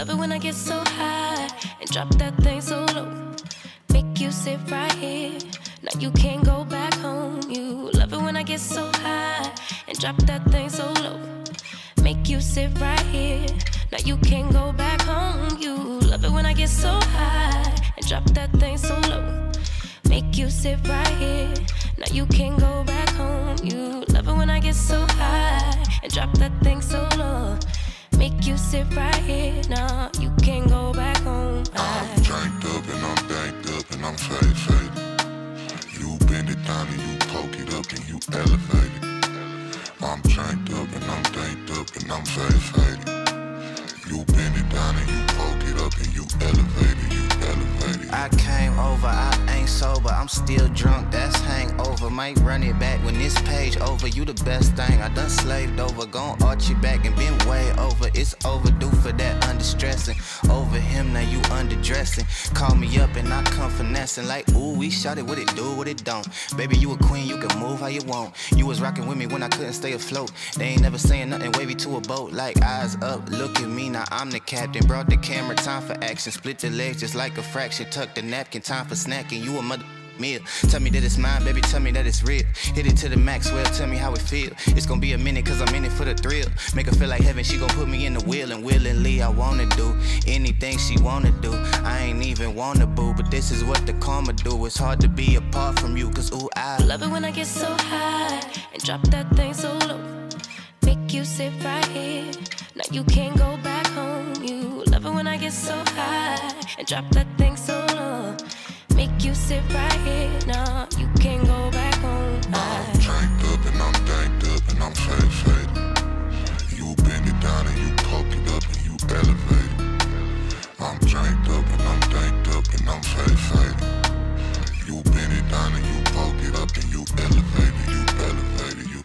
love it when I get so high and drop that thing so low. Make you sit right here. Now you can't go back home. You love it when I get so high and drop that thing so low. Make you sit right here. Now you can't go back home. You love it when I get so high and drop that thing so low. Make you sit right here. Now you can't go back home. You love it when I get so high and drop that thing so low. Make you sit right here. Now you can't go back home. I'm drank up and I'm banked up and I'm faded. You bend it down and you poke it up and you elevate it. I'm drank up and I'm danked up and I'm faded. You bend it down and you poke it up and you elevate it, you elevate it. I came over, I ain't sober, I'm still drunk, that's hangover. Might run it back when this page over. You the best thing, I done slaved over. Gon' arch you back and been way over. It's overdue for that understressing. Over him, now you underdressing. Call me up and I come finessing. Like, ooh, we shot it, what it do, what it don't. Baby, you a queen, you can move how you want. You was rocking with me when I couldn't stay afloat. They ain't never saying nothing wavy to a boat. Like, eyes up, look at me, now I'm the captain. Brought the camera, time for action. Split the legs just like a fraction. Tuck the napkin, time for snacking. You a mother meal. Tell me that it's mine, baby, tell me that it's real. Hit it to the Maxwell, tell me how it feel. It's gonna be a minute cause I'm in it for the thrill. Make her feel like heaven, she gon' put me in the wheel. And willingly I wanna do anything she wanna do. I ain't even wanna boo, but this is what the karma do. It's hard to be apart from you cause ooh, I love it when I get so high and drop that thing so low. Make you sit right here. Now you can't go back home. You love it when I get so high and drop that thing so low. Make you sit right here. Now you can't go back home. I'm drank up and I'm danked up and I'm faded. You bend it down and you poke it up and you elevate it. I'm drank up and I'm danked up and I'm faded. You bend it down and you poke it up and you elevate it, you elevate it, you.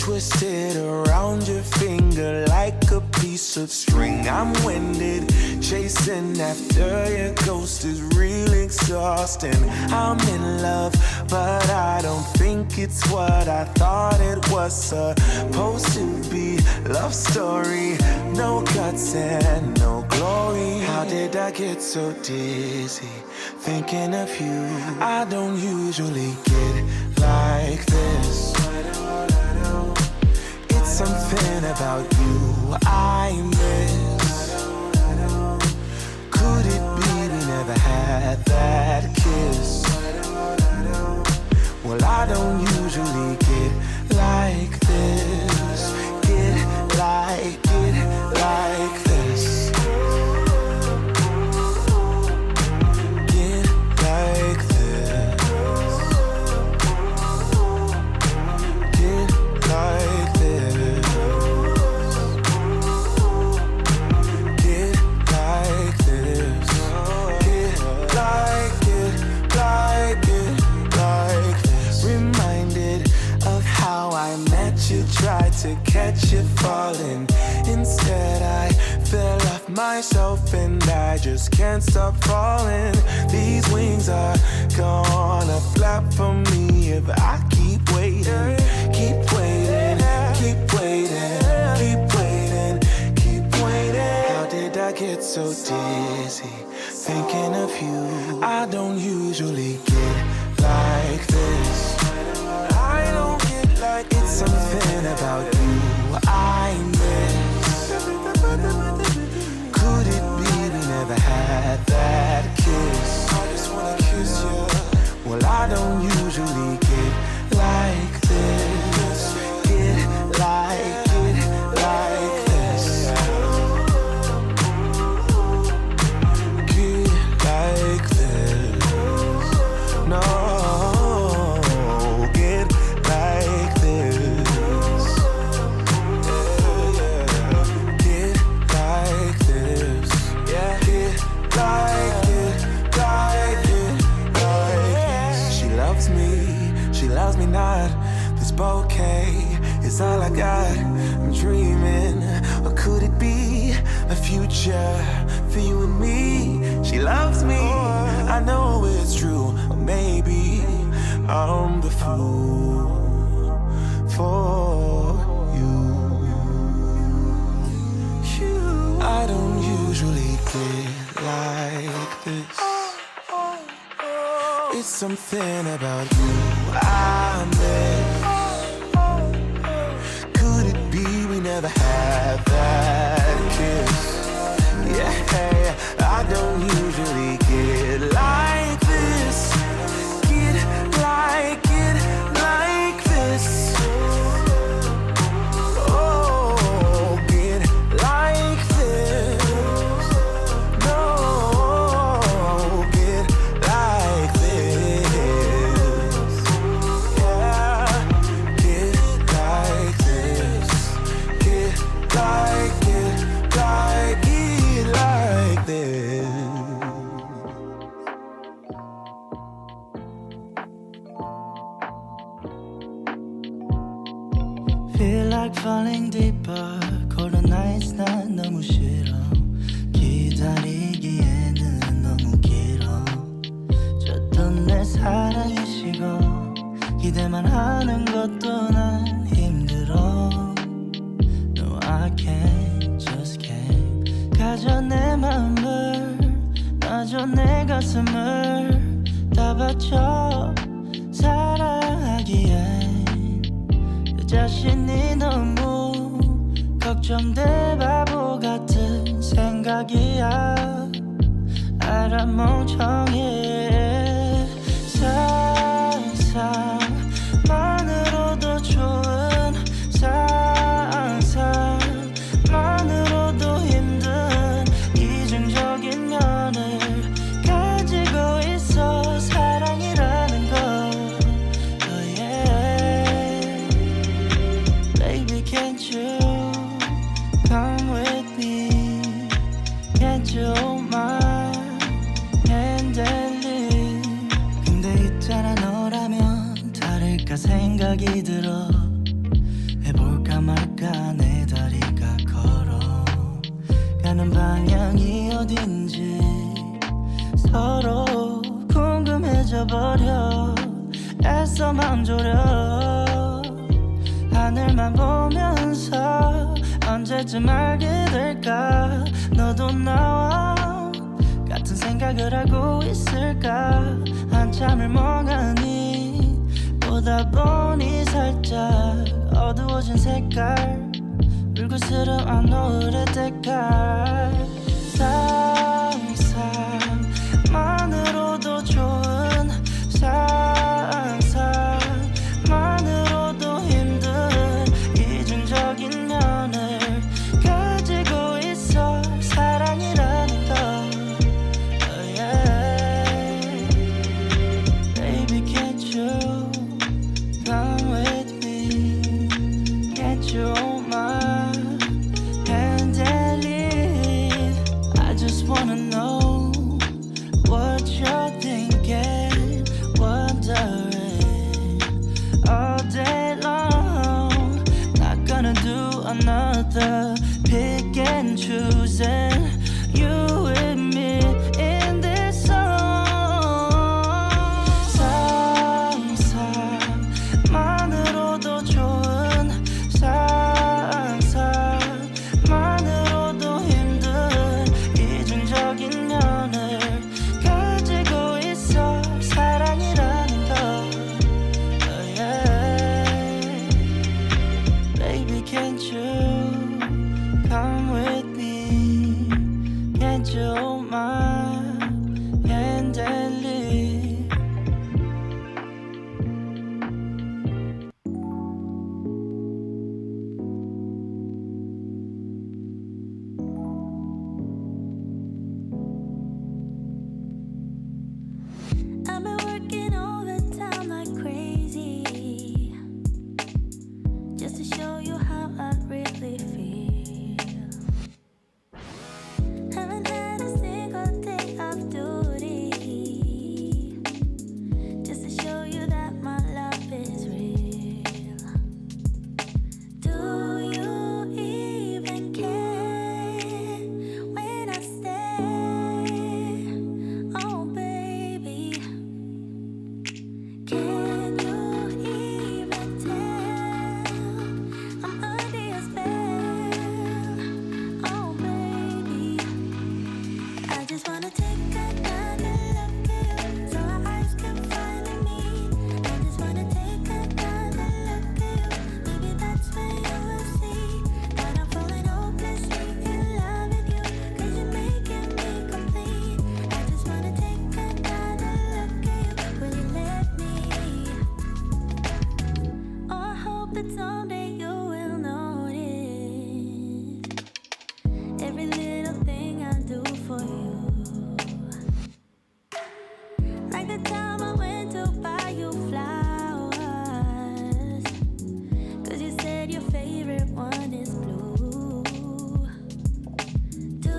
twisted around your finger like a piece of string. I'm winded, chasing after your ghost is real exhausting. I'm in love, but I don't think it's what I thought it was supposed to be. Love story, no guts and no glory. How did I get so dizzy thinking of you? I don't usually get like this. It's something about you I miss. Could it be we never had that kiss? Well, I don't usually get like this. Get like this. Get like this. Get like this. Get like this. Get like this. Reminded of how I met you, tried to catch you falling. Instead I fell off myself and I just can't stop falling. These wings are gonna flap for me if I keep waiting. Keep waiting, keep waiting, keep waiting, keep waiting. How did I get so dizzy thinking of you? I don't usually get like this. I don't get like it's something about you I miss. Could it be we never had that kiss? I just wanna kiss you. Well, I don't usually get like this. Get like this. Get like this. No. Loves me not. This bouquet is all I got. I'm dreaming, or could it be a future for you and me? She loves me, I know it's true. Or maybe I'm the fool for you. I don't usually get like this. It's something about you I miss. Could it be we never had that kiss? Yeah, I don't usually get like this. Get like this. Oh, get like this. No, get like this. Yeah, get like this. Get like this. Feel like falling deeper. Colder nights 난 너무 싫어. 기다리기에는 너무 길어. 줬던 내 사랑이 식어. 기대만 하는 것도 난 힘들어. No, I can't, just can't. 가져 내 마음을, 놔줘 내 가슴을 다 바쳐 사랑하기엔 내 자신이 너무 걱정돼. 바보 같은 생각이야. 알아 멍청해. 상상만으로도 좋은 상상만으로도 힘든 이중적인 면을 가지고 있어. 사랑이라는 거. Oh yeah. Baby, can't you come with me? Can't you hold my hand and live? 방향이 어딘지 서로 궁금해져 버려 애써 맘 졸여 하늘만 보면서 언제쯤 알게 될까 너도 나와 같은 생각을 하고 있을까 한참을 멍하니 보다 보니 살짝 어두워진 색깔 불그스름한 노을의 때깔 상상만으로도 좋은 상상만으로도 힘든 이중적인 면을 가지고 있어 사랑이라는 것 oh yeah. Baby can't you come with me can't you hold my hand and leave I just wanna know what you're thinking wondering all day long not gonna do another pick and choosing you and me in this song 상상만으로도 좋은 상상만으로도 힘든 이중적인 면을 가지고 있어 사랑이라는 것 oh yeah. Baby can't you come with me can't you hold my hand and leave I've been working overtime like crazy just to show you how I really feel. Haven't had a single day of duty just to show you that my love is real. Do you even care when I stay? Oh baby, can you even tell I'm under your spell? Oh baby, I just wanna take another look at you so our eyes can finally meet. I just wanna take another look at you. Maybe that's when you will see that I'm falling hopelessly in love with you. 'Cause you're making me complete. I just wanna take another look at you. Will you let me? Oh, I hope that someday you will notice every little thing I do for you. Like the time I went to buy you flowers 'cause you said your favorite one is blue. Do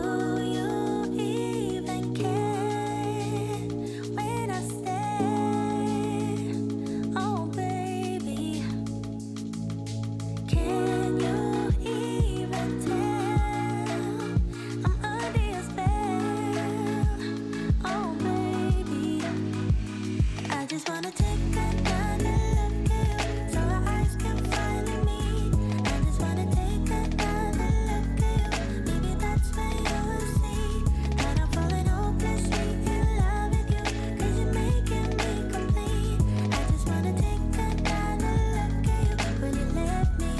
you even care when I stay? Oh baby, can you even tell I'm under your spell? Oh baby, I just wanna take another look at you so our eyes can finally meet. I just wanna take another look at you. Maybe that's when you will see that I'm falling hopelessly in love with you. 'Cause you're making me complete. I just wanna take another look at you. Will you let me?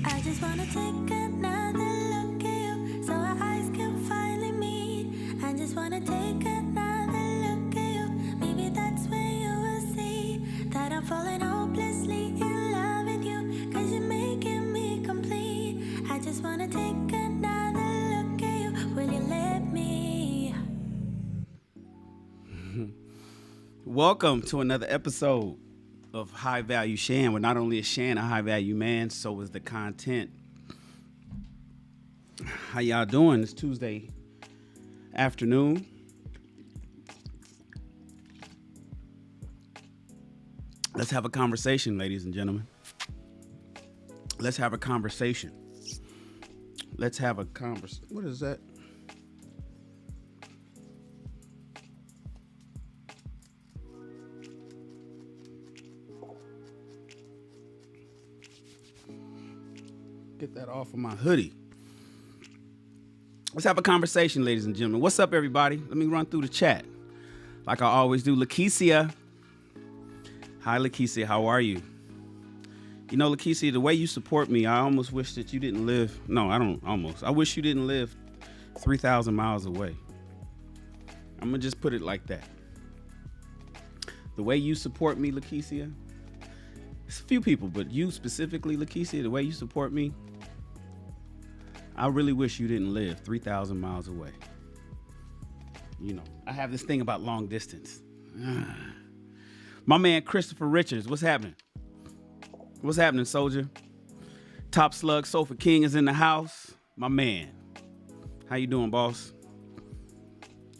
I just wanna take another look at you so our eyes can finally meet. I just wanna take another look at you. Maybe that's when you will see that I'm falling hopelessly in love with you. 'Cause you're making me complete. I just wanna take another look at you. Will you let me? Welcome to another episode of high value SHAN. Well, not only is SHAN a high value man, so is the content. How y'all doing? It's Tuesday afternoon. Let's have a conversation, ladies and gentlemen. Let's have a conversation. Let's have a conversation. What is that? Get that off of my hoodie. Let's have a conversation, ladies and gentlemen. What's up, everybody? Let me run through the chat like I always do. Lakeisha. Hi, Lakeisha. How are you? You know, Lakeisha, the way you support me, I almost wish that you didn't live. No, I don't almost. I wish you didn't live 3,000 miles away. I'm going to just put it like that. The way you support me, Lakeisha, it's a few people, but you specifically, Lakeisha, the way you support me, I really wish you didn't live 3,000 miles away. You know, I have this thing about long distance. My man, Christopher Richards, what's happening? What's happening, soldier? Top Slug, Sofa King is in the house. My man. How you doing, boss?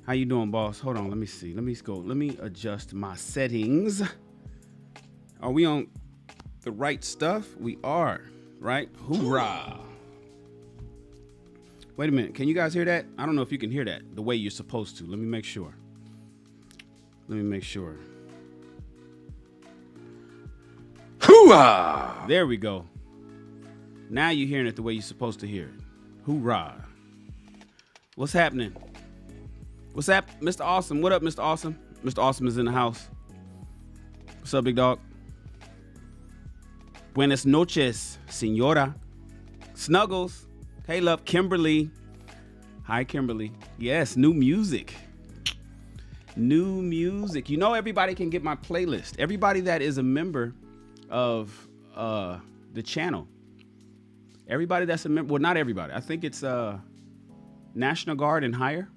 How you doing, boss? Hold on, let me see. Let me adjust my settings. Are we on the right stuff? We are, right? Hoorah. Wait a minute. Can you guys hear that? I don't know if you can hear that the way you're supposed to. Let me make sure. Hoorah! There we go. Now you're hearing it the way you're supposed to hear it. Hoorah. What's happening? What's up, Mr. Awesome? What up, Mr. Awesome? Mr. Awesome is in the house. What's up, big dog? Buenas noches, señora. Snuggles. Hey, love, Kimberly. Hi, Kimberly. Yes, new music. New music. You know, everybody can get my playlist. Everybody that is a member of the channel. Everybody that's a member. Well, not everybody. I think it's National Guard and higher.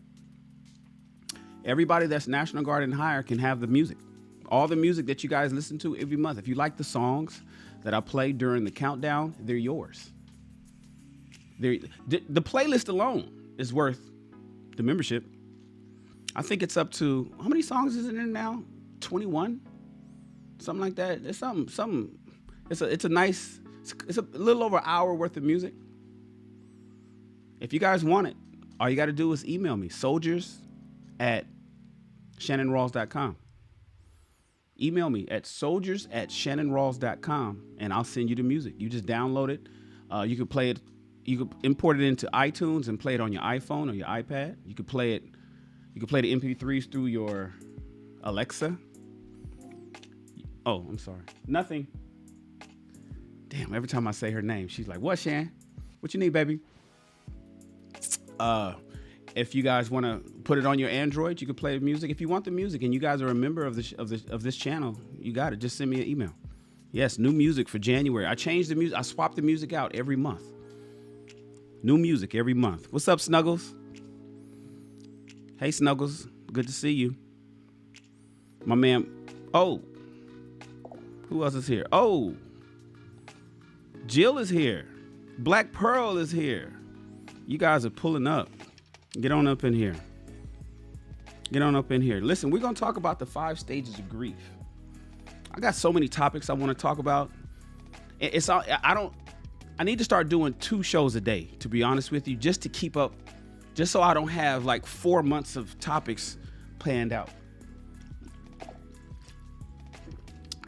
Everybody that's National Guard and higher can have the music. All the music that you guys listen to every month. If you like the songs that I play during the countdown, they're yours. The playlist alone is worth the membership. I think it's up to, how many songs is it in now? 21? Something like that. It's something. It's a nice, it's a little over an hour worth of music. If you guys want it, all you got to do is email me, soldiers@shannonrawls.com. Email me at soldiers@shannonrawls.com and I'll send you the music. You just download it. You can play it. You could import it into iTunes and play it on your iPhone or your iPad. You could play it. You could play the MP3s through your Alexa. Oh, I'm sorry. Nothing. Damn, every time I say her name, she's like, "What, Shan? What you need, baby?" If you guys want to put it on your Android, you can play the music. If you want the music and you guys are a member of this channel, you got it. Just send me an email. Yes, new music for January. I changed the music. I swapped the music out every month. New music every month. What's up, Snuggles? Hey, Snuggles. Good to see you. My man. Oh. Who else is here? Oh. Jill is here. Black Pearl is here. You guys are pulling up. Get on up in here. Get on up in here. Listen, we're going to talk about the 5 stages of grief. I got so many topics I want to talk about. I need to start doing 2 shows a day, to be honest with you, just to keep up, just so I don't have like 4 months of topics planned out.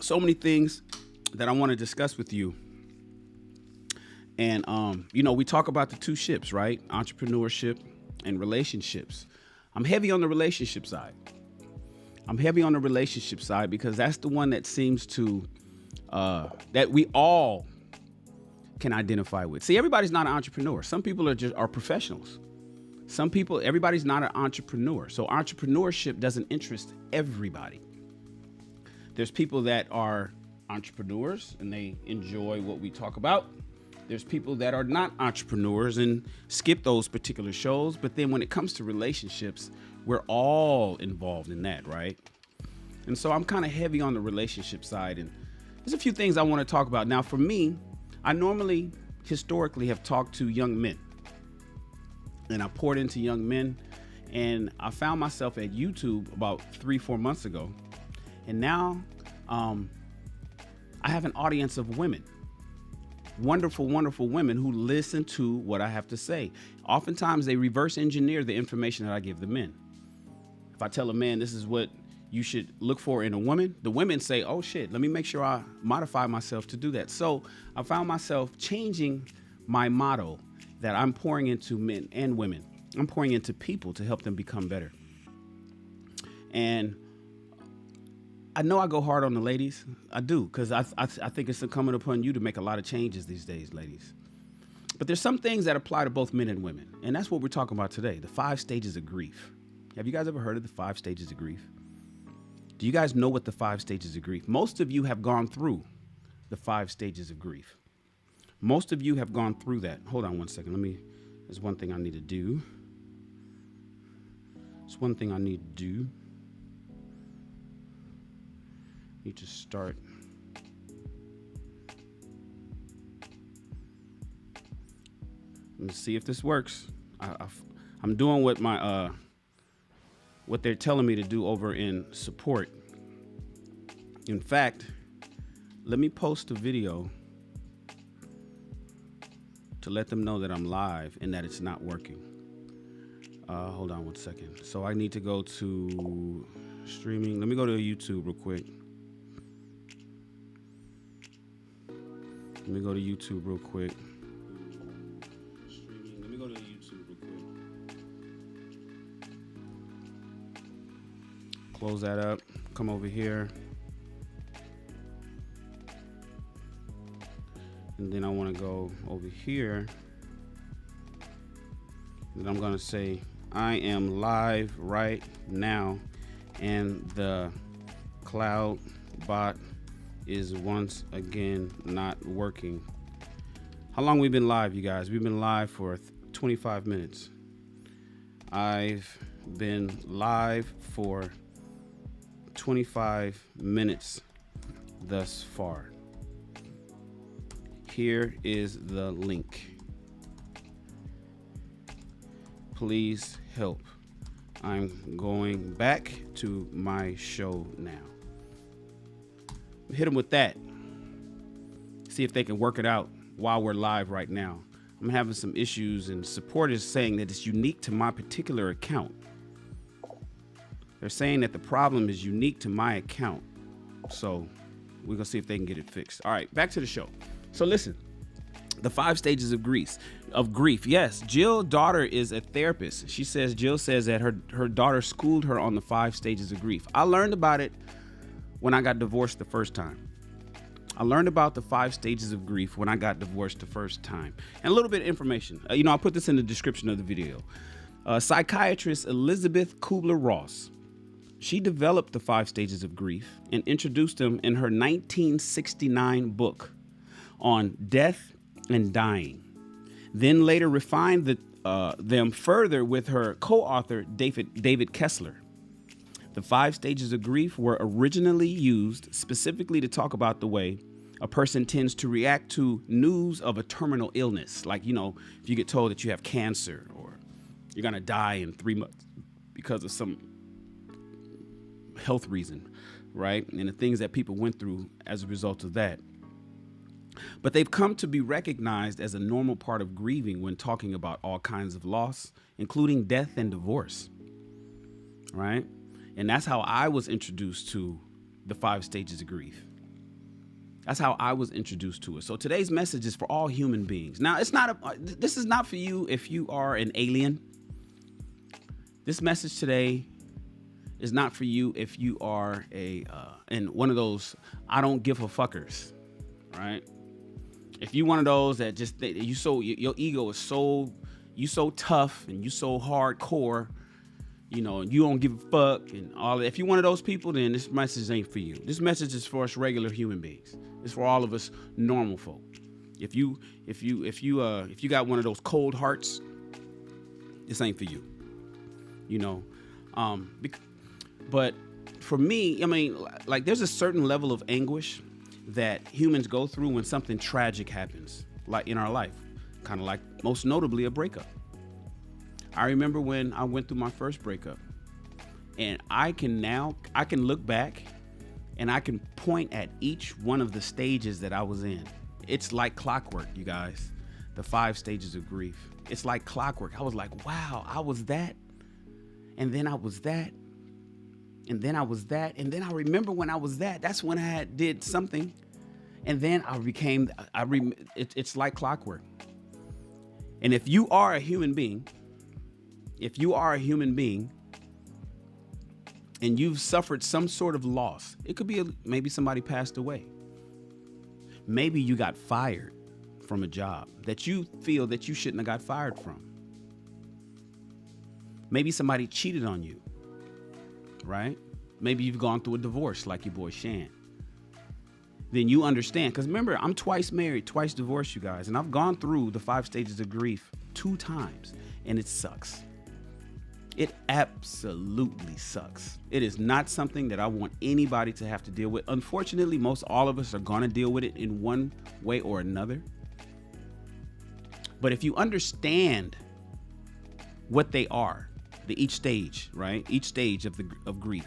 So many things that I want to discuss with you. And, you know, we talk about the 2 ships, right? Entrepreneurship and relationships. I'm heavy on the relationship side. Because that's the one that seems to, that we all can identify with. See, everybody's not an entrepreneur. Some people are professionals. Everybody's not an entrepreneur. So entrepreneurship doesn't interest everybody. There's people that are entrepreneurs and they enjoy what we talk about. There's people that are not entrepreneurs and skip those particular shows. But then when it comes to relationships, we're all involved in that, right? And so I'm kind of heavy on the relationship side. And there's a few things I want to talk about. Now, for me, I normally, historically, have talked to young men. And I poured into young men. And I found myself at YouTube about 3-4 months ago. And now I have an audience of women. Wonderful, wonderful women who listen to what I have to say. Oftentimes, they reverse engineer the information that I give the men. If I tell a man this is what you should look for in a woman, the women say, oh shit, let me make sure I modify myself to do that. So I found myself changing my motto that I'm pouring into men and women. I'm pouring into people to help them become better. And I know I go hard on the ladies. I do, because I think it's incumbent upon you to make a lot of changes these days, ladies. But there's some things that apply to both men and women. And that's what we're talking about today, the 5 stages of grief. Have you guys ever heard of the 5 stages of grief? Do you guys know what the 5 stages of grief? Most of you have gone through the 5 stages of grief. Most of you have gone through that. Hold on one second. There's one thing I need to do. There's one thing I need to do. Need to start. Let me see if this works. I'm doing what what they're telling me to do over in support. In fact, let me post a video to let them know that I'm live and that it's not working. Hold on one second. So I need to go to streaming. Let me go to YouTube real quick. Let me go to YouTube real quick. Streaming. Let me go to YouTube real quick. Close that up. Come over here. And then I want to go over here. And I'm going to say, I am live right now. And the cloud bot is once again not working. How long we been live, you guys? We've been live for 25 minutes. I've been live for 25 minutes thus far. Here is the link. Please help. I'm going back to my show now. Hit them with that. See if they can work it out while we're live right now. I'm having some issues, and support is saying that it's unique to my particular account. They're saying that the problem is unique to my account. So we're going to see if they can get it fixed. All right, back to the show. So listen, the 5 stages of grief. Yes, Jill's daughter is a therapist. Jill says that her daughter schooled her on the 5 stages of grief. I learned about it when I got divorced the first time. I learned about the 5 stages of grief when I got divorced the first time. And a little bit of information. I'll put this in the description of the video. Psychiatrist Elisabeth Kübler-Ross. She developed the 5 stages of grief and introduced them in her 1969 book on death and dying. Then later refined them further with her co-author, David Kessler. The 5 stages of grief were originally used specifically to talk about the way a person tends to react to news of a terminal illness. Like, if you get told that you have cancer or you're going to die in 3 months because of some health reason, right? And the things that people went through as a result of that. But they've come to be recognized as a normal part of grieving when talking about all kinds of loss, including death and divorce, right? And that's how I was introduced to the 5 stages of grief. That's how I was introduced to it. So today's message is for all human beings. Now, this is not for you if you are an alien. This message today is not for you if you are in one of those I don't give a fuckers, right? If you one of those that just your ego is so tough and you so hardcore, and you don't give a fuck and all that. If you're one of those people, then this message ain't for you. This message is for us regular human beings. It's for all of us normal folk. If you got one of those cold hearts, this ain't for you. But for me, there's a certain level of anguish that humans go through when something tragic happens, like in our life, kind of like most notably a breakup. I remember when I went through my first breakup, and I can look back and I can point at each one of the stages that I was in. It's like clockwork, you guys. The 5 stages of grief. It's like clockwork. I was like, wow, I was that. And then I was that. And then I was that. And then I remember when I was that. That's when I did something. And then it's like clockwork. And if you are a human being, and you've suffered some sort of loss, it could be maybe somebody passed away. Maybe you got fired from a job that you feel that you shouldn't have got fired from. Maybe somebody cheated on you, right? Maybe you've gone through a divorce like your boy Shan. Then you understand, because remember, I'm twice married, twice divorced, you guys, and I've gone through the 5 stages of grief 2 times, and it sucks. It absolutely sucks. It is not something that I want anybody to have to deal with. Unfortunately, most all of us are going to deal with it in one way or another. But if you understand what they are, each stage, right? Each stage of grief,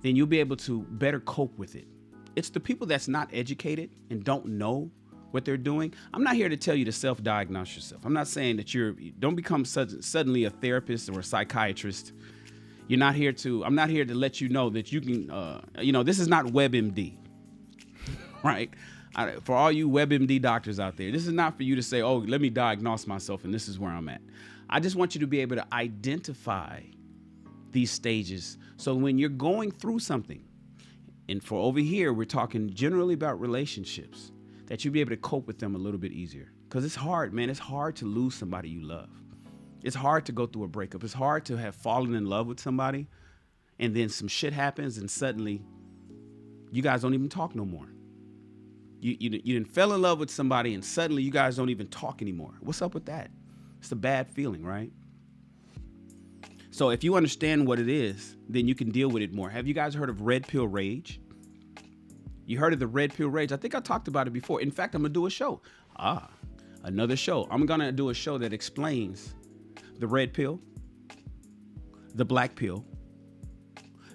then you'll be able to better cope with it. It's the people that's not educated and don't know what they're doing. I'm not here to tell you to self-diagnose yourself. I'm not saying that don't become suddenly a therapist or a psychiatrist. I'm not here to let you know that you can, this is not WebMD, right? For all you WebMD doctors out there, this is not for you to say, oh, let me diagnose myself and this is where I'm at. I just want you to be able to identify these stages. So when you're going through something, and for over here, we're talking generally about relationships, that you'll be able to cope with them a little bit easier. Because it's hard, man. It's hard to lose somebody you love. It's hard to go through a breakup. It's hard to have fallen in love with somebody, and then some shit happens, and suddenly you guys don't even talk no more. You didn't fell in love with somebody, and suddenly you guys don't even talk anymore. What's up with that? It's a bad feeling, right? So if you understand what it is, then you can deal with it more. Have you guys heard of red pill rage? You heard of the red pill rage? I think I talked about it before. In fact, I'm going to do a show. Another show. I'm going to do a show that explains the red pill, the black pill,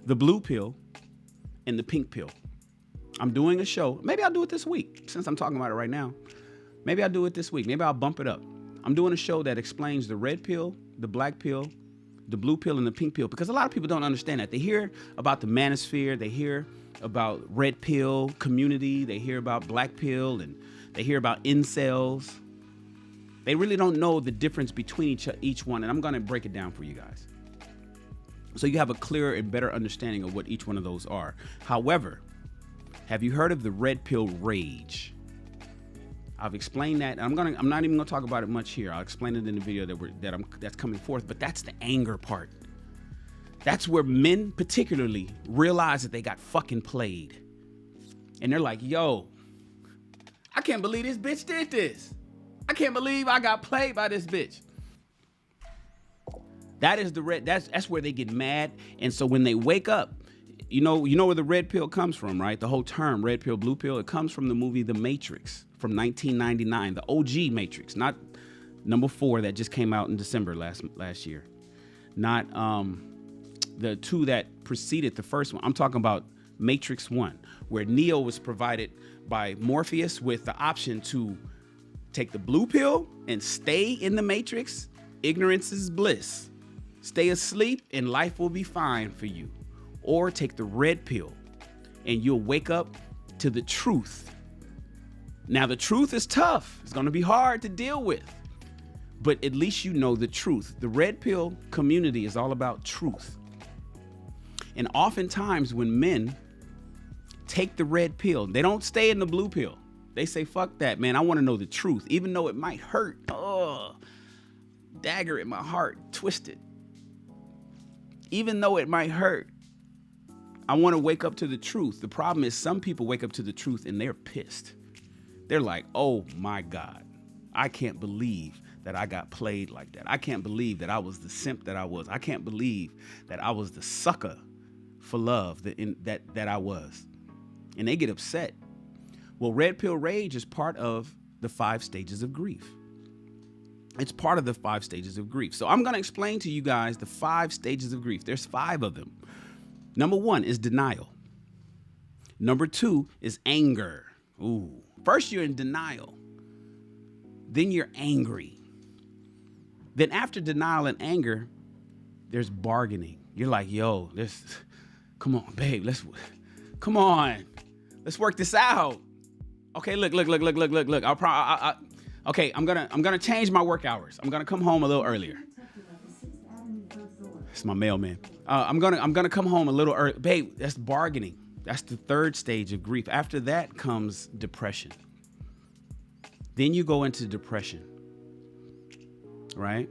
the blue pill, and the pink pill. I'm doing a show. Maybe I'll do it this week, since I'm talking about it right now. Maybe I'll do it this week. Maybe I'll bump it up. I'm doing a show that explains the red pill, the black pill, the blue pill, and the pink pill, because a lot of people don't understand that. They hear about the manosphere, they hear about red pill community, they hear about black pill, and they hear about incels. They really don't know the difference between each one, and I'm going to break it down for you guys, so you have a clearer and better understanding of what each one of those are. However, have you heard of the red pill rage? I've explained that. I'm not even gonna talk about it much here. I'll explain it in the video that's coming forth. But that's the anger part. That's where men particularly realize that they got fucking played, and they're like, "Yo, I can't believe this bitch did this. I can't believe I got played by this bitch." That is the red. That's where they get mad. And so when they wake up, you know where the red pill comes from, right? The whole term red pill, blue pill. It comes from the movie The Matrix from 1999, the OG Matrix, not number 4 that just came out in December last year, not the 2 that preceded the first one. I'm talking about Matrix 1, where Neo was provided by Morpheus with the option to take the blue pill and stay in the Matrix. Ignorance is bliss. Stay asleep and life will be fine for you. Or take the red pill and you'll wake up to the truth. Now, the truth is tough. It's going to be hard to deal with, but at least you know the truth. The red pill community is all about truth. And oftentimes when men take the red pill, they don't stay in the blue pill. They say, fuck that, man. I want to know the truth, even though it might hurt. Oh, dagger in my heart, twisted. Even though it might hurt, I want to wake up to the truth. The problem is some people wake up to the truth and they're pissed. They're like, oh my God, I can't believe that I got played like that. I can't believe that I was the simp that I was. I can't believe that I was the sucker for love that I was. And they get upset. Well, red pill rage is part of the 5 stages of grief. It's part of the 5 stages of grief. So I'm going to explain to you guys the 5 stages of grief. There's 5 of them. Number 1 is denial. Number 2 is anger. Ooh. First, you're in denial. Then you're angry. Then after denial and anger, there's bargaining. You're like, yo, come on, babe, come on. Let's work this out. Okay, look. Okay, I'm gonna change my work hours. I'm gonna come home a little earlier. It's my mailman. I'm gonna come home a little early. Babe, that's bargaining. That's the 3rd stage of grief. After that comes depression. Then you go into depression, right?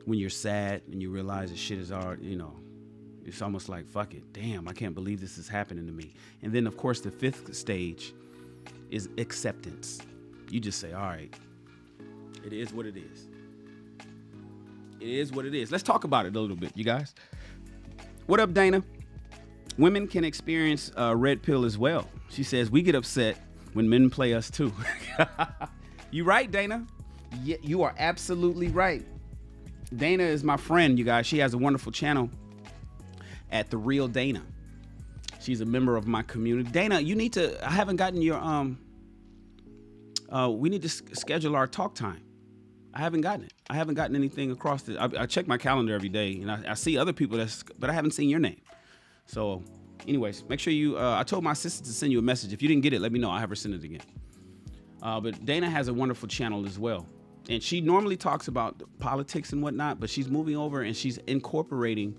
When you're sad and you realize that shit is already, it's almost like, fuck it. Damn, I can't believe this is happening to me. And then, of course, the 5th stage is acceptance. You just say, all right, it is what it is. It is what it is. Let's talk about it a little bit, you guys. What up, Dana? Women can experience red pill as well. She says, we get upset when men play us too. You right, Dana? Yeah, you are absolutely right. Dana is my friend, you guys. She has a wonderful channel at The Real Dana. She's a member of my community. Dana, I haven't gotten your, we need to schedule our talk time. I haven't gotten it. I haven't gotten anything across the, I check my calendar every day and I see other people but I haven't seen your name. So anyways, make sure I told my assistant to send you a message. If you didn't get it, let me know. I'll have her send it again. But Dana has a wonderful channel as well. And she normally talks about politics and whatnot, but she's moving over and she's incorporating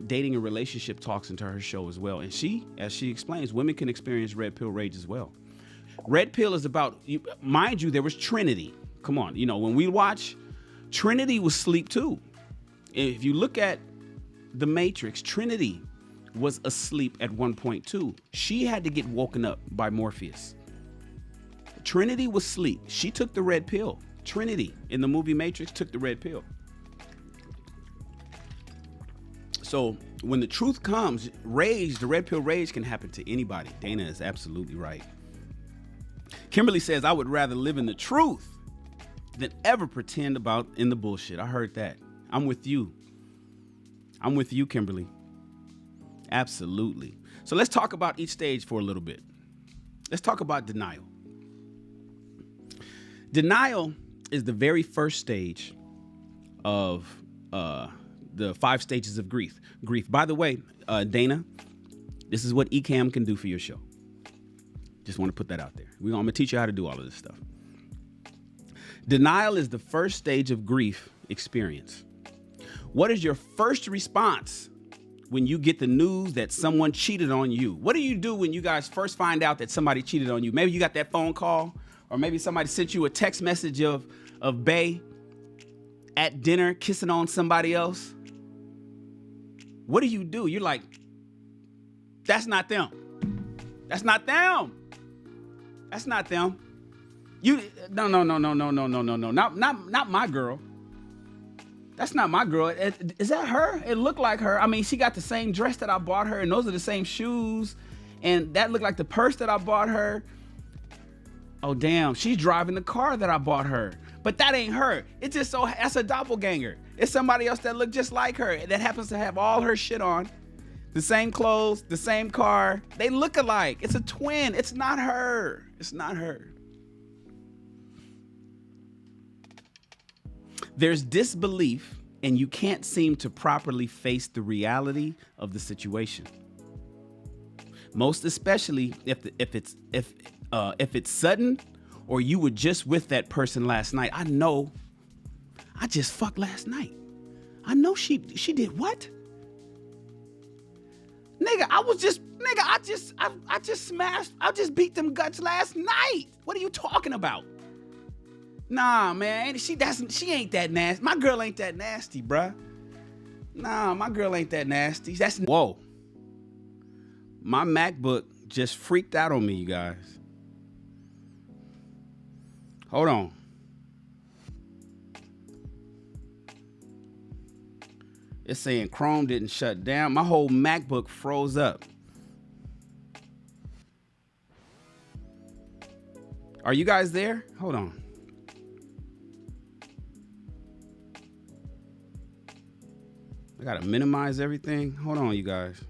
dating and relationship talks into her show as well. And she, as she explains, women can experience red pill rage as well. Red pill is about, mind you, there was Trinity. Come on, when we watch, Trinity was asleep too. If you look at The Matrix, Trinity was asleep at one point too. She had to get woken up by Morpheus. Trinity was asleep. She took the red pill. Trinity in the movie Matrix took the red pill. So when the truth comes, the red pill rage can happen to anybody. Dana is absolutely right. Kimberly says, I would rather live in the truth than ever pretend about in the bullshit. I heard that. I'm with you. I'm with you, Kimberly. Absolutely. So let's talk about each stage for a little bit. Let's talk about denial. Denial is the very first stage of the 5 stages of grief. By the way, Dana, this is what eCam can do for your show. Just want to put that out there. I'm going to teach you how to do all of this stuff. Denial is the first stage of grief experience. What is your first response when you get the news that someone cheated on you? What do you do when you guys first find out that somebody cheated on you? Maybe you got that phone call, or maybe somebody sent you a text message of Bae at dinner kissing on somebody else. What do? You're like, that's not them. That's not them. That's not them. No. Not my girl. That's not my girl. Is that her? It looked like her. I mean, she got the same dress that I bought her, and those are the same shoes, and that looked like the purse that I bought her. Oh, damn, she's driving the car that I bought her. But that ain't her. It's just that's a doppelganger. It's somebody else that looked just like her, that happens to have all her shit on. The same clothes, the same car. They look alike. It's a twin. It's not her. It's not her. There's disbelief, and you can't seem to properly face the reality of the situation. Most especially if it's sudden, or you were just with that person last night. I know, I just fucked last night. I know she did what? Nigga, I just beat them guts last night. What are you talking about? Nah, man, she ain't that nasty. My girl ain't that nasty, bruh. Nah, my girl ain't that nasty. Whoa. My MacBook just freaked out on me, you guys. Hold on. It's saying Chrome didn't shut down. My whole MacBook froze up. Are you guys there? Hold on. I gotta minimize everything. Hold on, you guys.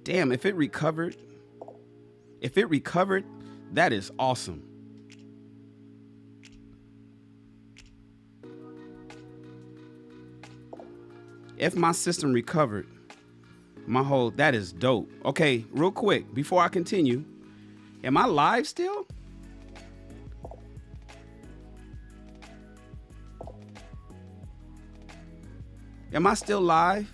Damn, if it recovered, that is awesome. If my system recovered, that is dope. Okay, real quick, before I continue, am I live still? Am I still live?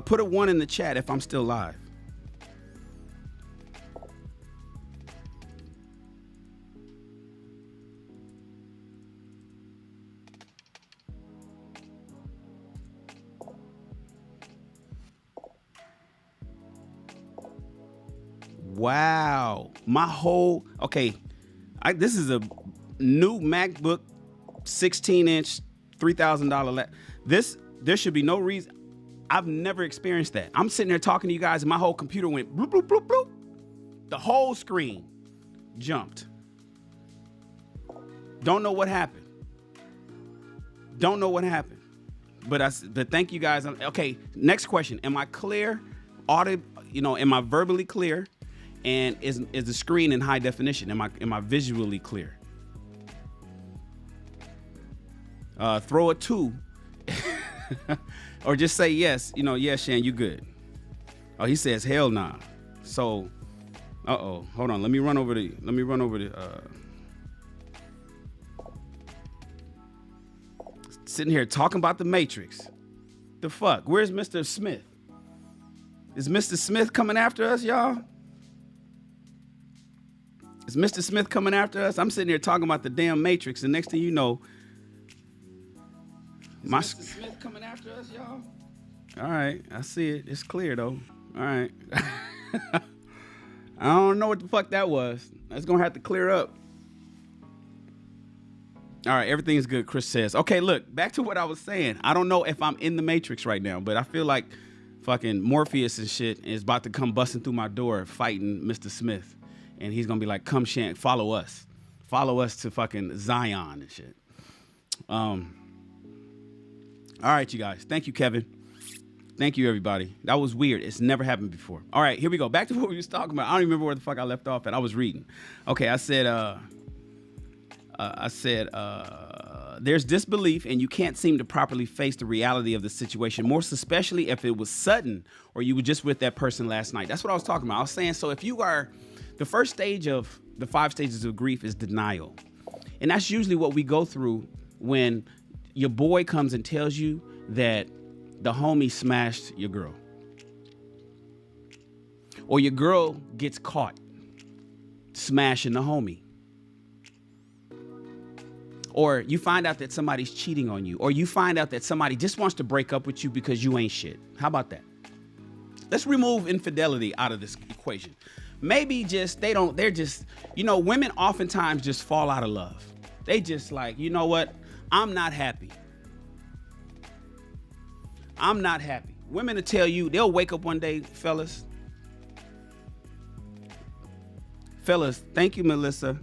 Put a 1 in the chat if I'm still live. Wow. This is a new MacBook 16-inch $3,000 there should be no reason. I've never experienced that. I'm sitting there talking to you guys and my whole computer went bloop, bloop, bloop, bloop. The whole screen jumped. Don't know what happened. But thank you guys. Okay, next question. Am I clear? Am I verbally clear? And is the screen in high definition? Am I visually clear? Throw a 2. Or just say yes. Yes, Shan, you good. Oh, he says hell nah. So, hold on. Let me run over the sitting here talking about the Matrix. The fuck? Where's Mr. Smith? Is Mr. Smith coming after us, y'all? Is Mr. Smith coming after us? I'm sitting here talking about the damn Matrix, and next thing you know, Mr. Smith coming after us, y'all? All right, I see it. It's clear, though. All right. I don't know what the fuck that was. That's going to have to clear up. All right, everything's good, Chris says. Okay, look, back to what I was saying. I don't know if I'm in the Matrix right now, but I feel like fucking Morpheus and shit is about to come busting through my door fighting Mr. Smith. And he's going to be like, come, Shan, follow us. Follow us to fucking Zion and shit. All right, you guys. Thank you, Kevin. Thank you, everybody. That was weird. It's never happened before. All right, here we go. Back to what we was talking about. I don't even remember where the fuck I left off at. I was reading. Okay, I said, there's disbelief and you can't seem to properly face the reality of the situation, more especially if it was sudden or you were just with that person last night. That's what I was talking about. I was saying, so if you are, the first stage of the 5 stages of grief is denial. And that's usually what we go through when your boy comes and tells you that the homie smashed your girl. Or your girl gets caught smashing the homie. Or you find out that somebody's cheating on you. Or you find out that somebody just wants to break up with you because you ain't shit. How about that? Let's remove infidelity out of this equation. Maybe they're just, women oftentimes just fall out of love. They just like, you know what? I'm not happy. I'm not happy. Women will tell you, they'll wake up one day, fellas. Thank you, Melissa.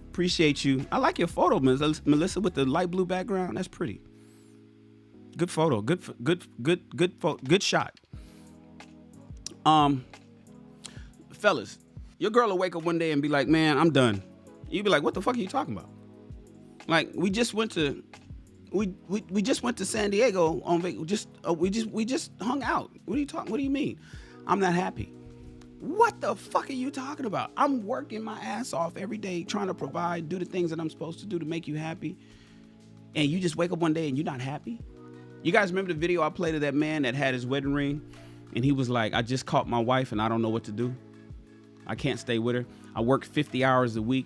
Appreciate you. I like your photo, Melissa, with the light blue background. That's pretty. Good photo. Good shot. Fellas, your girl will wake up one day and be like, man, I'm done. You be like, what the fuck are you talking about? Like, we just went to San Diego on vacation. We just hung out. What do you mean? I'm not happy. What the fuck are you talking about? I'm working my ass off every day trying to provide, do the things that I'm supposed to do to make you happy. And you just wake up one day and you're not happy? You guys remember the video I played of that man that had his wedding ring? And he was like, I just caught my wife and I don't know what to do. I can't stay with her. I work 50 hours a week.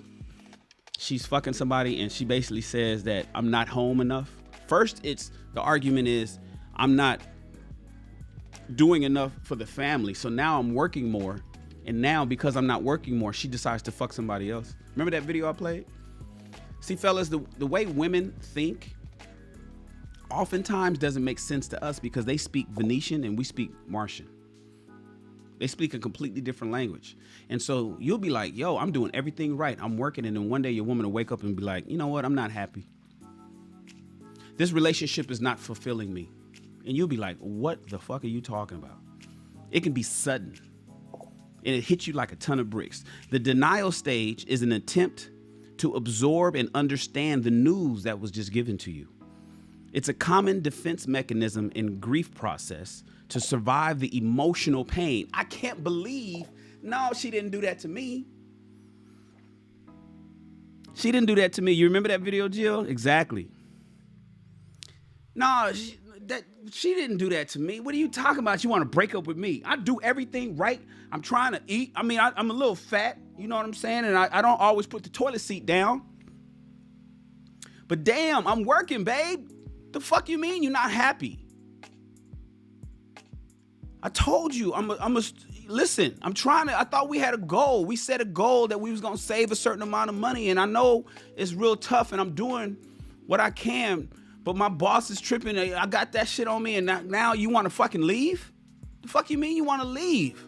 She's fucking somebody and she basically says that I'm not home enough. First, the argument is I'm not doing enough for the family. So now I'm working more. And now because I'm not working more, she decides to fuck somebody else. Remember that video I played? See, fellas, the way women think oftentimes doesn't make sense to us because they speak Venetian and we speak Martian. They speak a completely different language. And so you'll be like, yo, I'm doing everything right. I'm working. And then one day your woman will wake up and be like, you know what? I'm not happy. This relationship is not fulfilling me. And you'll be like, what the fuck are you talking about? It can be sudden. And it hits you like a ton of bricks. The denial stage is an attempt to absorb and understand the news that was just given to you. It's a common defense mechanism in grief process to survive the emotional pain. I can't believe, no, she didn't do that to me. She didn't do that to me. You remember that video, Jill? Exactly. No, she didn't do that to me. What are you talking about? You want to break up with me? I do everything right. I'm trying to eat. I mean, I'm a little fat. You know what I'm saying? And I don't always put the toilet seat down. But damn, I'm working, babe. The fuck you mean you're not happy? I told you, listen, I thought we had a goal. We set a goal that we was going to save a certain amount of money. And I know it's real tough and I'm doing what I can, but my boss is tripping. I got that shit on me. And now you want to fucking leave? The fuck you mean you want to leave?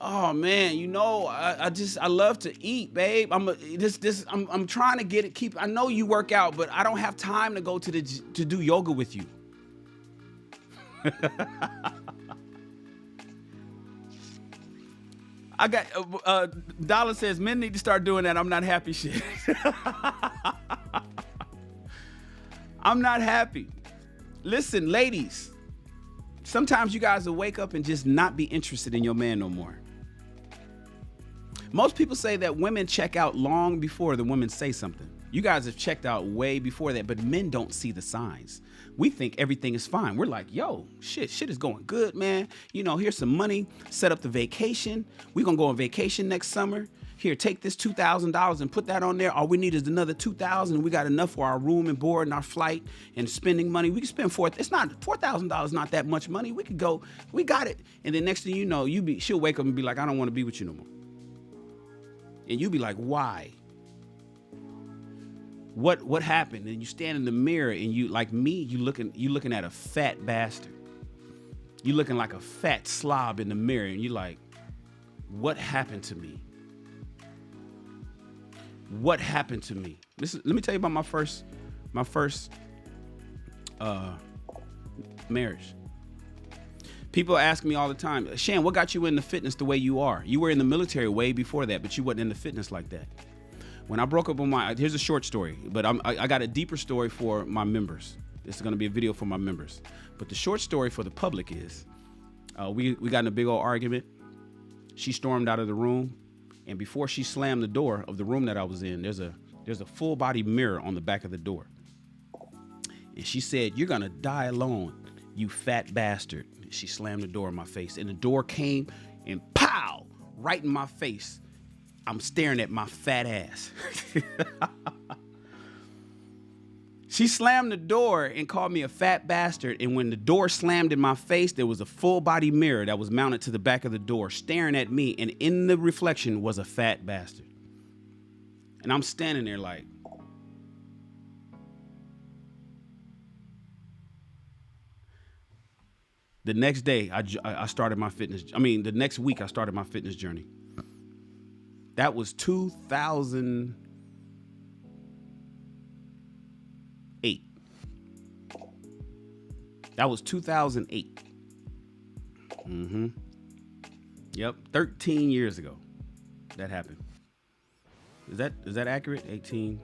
Oh man, you know, I love to eat, babe. I'm trying to get it. I know you work out, but I don't have time to go to do yoga with you. I got Dollar says men need to start doing that. I'm not happy shit. I'm not happy. Listen, ladies, sometimes you guys will wake up and just not be interested in your man no more. Most people say that women check out long before the women say something. You guys have checked out way before that, but men don't see the signs. We think everything is fine. We're like, yo, shit is going good, man. You know, here's some money, set up the vacation. We're going to go on vacation next summer. Here, take this $2,000 and put that on there. All we need is another $2,000. We got enough for our room and board and our flight and spending money. We can spend $4,000 not that much money. We could go, we got it. And then next thing you know, she'll wake up and be like, I don't want to be with you no more. And you be like, why? What happened? And you stand in the mirror and you, like me, you looking at a fat bastard. You looking like a fat slob in the mirror and you like, what happened to me? What happened to me? Let me tell you about my first marriage. People ask me all the time, Shan, what got you into fitness the way you are? You were in the military way before that, but you wasn't into fitness like that. When I broke up with here's a short story, but I got a deeper story for my members. This is going to be a video for my members. But the short story for the public is, we got in a big old argument. She stormed out of the room. And before she slammed the door of the room that I was in, there's a full body mirror on the back of the door. And she said, you're going to die alone, you fat bastard. She slammed the door in my face and the door came and pow, right in my face. I'm staring at my fat ass. She slammed the door and called me a fat bastard. And when the door slammed in my face, there was a full body mirror that was mounted to the back of the door staring at me. And in the reflection was a fat bastard. And I'm standing there like, the next day, I started my fitness. The next week, I started my fitness journey. That was 2008. That was 2008. Yep, 13 years ago that happened. Is that accurate? 18?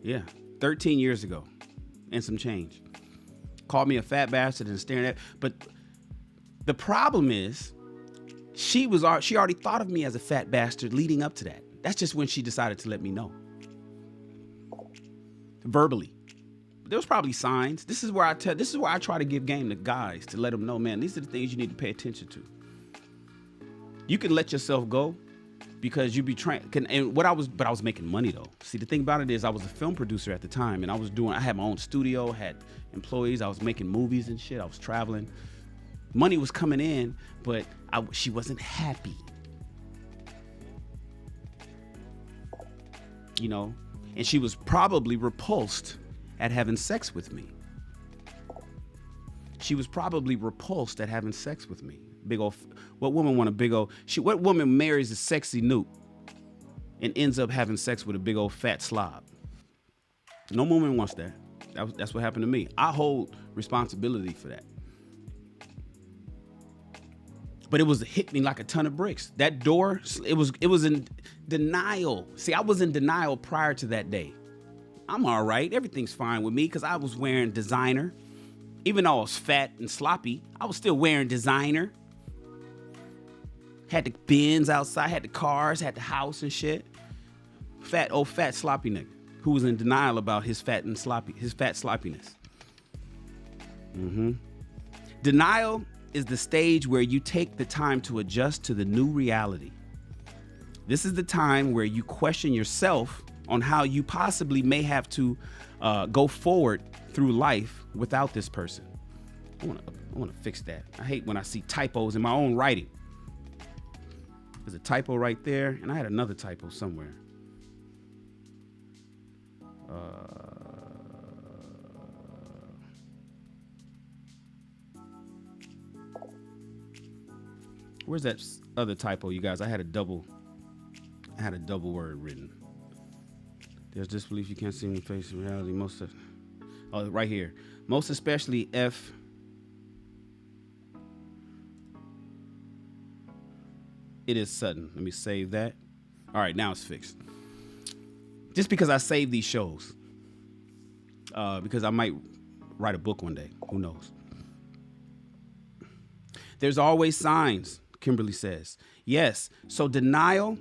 Yeah, 13 years ago and some change. Called me a fat bastard and staring at. But the problem is, she already thought of me as a fat bastard leading up to that. That's just when she decided to let me know. Verbally. But there was probably signs. This is where I try to give game to guys to let them know, man, these are the things you need to pay attention to. You can let yourself go because you be trying. But I was making money though. See, the thing about it is I was a film producer at the time and I had my own studio, had employees, I was making movies and shit, I was traveling. Money was coming in, but she wasn't happy. You know, And she was probably repulsed at having sex with me. She was probably repulsed at having sex with me. Big old, what woman want a big old, what woman marries a sexy Nupe and ends up having sex with a big old fat slob? No woman wants that. That's what happened to me. I hold responsibility for that. But it was hit me like a ton of bricks. That door, it was in denial. See, I was in denial prior to that day. I'm all right. Everything's fine with me because I was wearing designer. Even though I was fat and sloppy, I was still wearing designer. Had the Benz outside, had the cars, had the house and shit. Fat sloppy nigga who was in denial about his fat sloppiness. Denial is the stage where you take the time to adjust to the new reality. This is the time where you question yourself on how you possibly may have to go forward through life without this person. I want to fix that. I hate when I see typos in my own writing. There's a typo right there, and I had another typo somewhere. Where's that other typo, you guys? I had a double word written. There's disbelief you can't see in the face of reality. Right here. Most especially F. It is sudden. Let me save that. All right, now it's fixed. Just because I save these shows. Because I might write a book one day. Who knows? There's always signs, Kimberly says. Yes. So denial.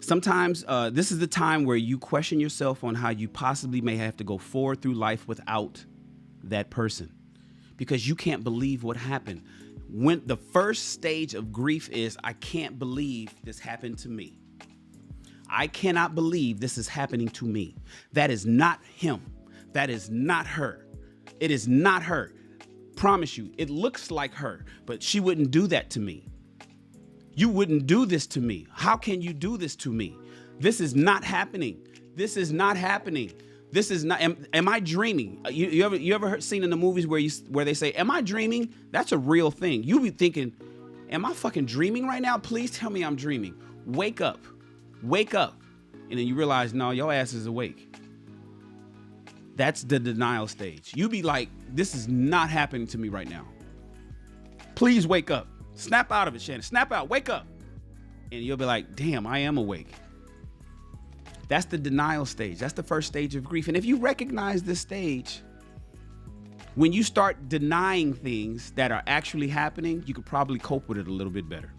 Sometimes this is the time where you question yourself on how you possibly may have to go forward through life without that person, because you can't believe what happened. When the first stage of grief is, I can't believe this happened to me. I cannot believe this is happening to me. That is not him. That is not her. It is not her. Promise you, it looks like her, but she wouldn't do that to me. You wouldn't do this to me. How can you do this to me? This is not happening. This is not happening. This is not. Am I dreaming? You ever seen in the movies where they say, "Am I dreaming?" That's a real thing. You be thinking, "Am I fucking dreaming right now? Please tell me I'm dreaming." Wake up, and then you realize, no, your ass is awake. That's the denial stage. You be like, "This is not happening to me right now. Please wake up. Snap out of it, Shannon. Snap out. Wake up." And you'll be like, "Damn, I am awake." That's the denial stage. That's the first stage of grief. And if you recognize this stage, when you start denying things that are actually happening, you could probably cope with it a little bit better.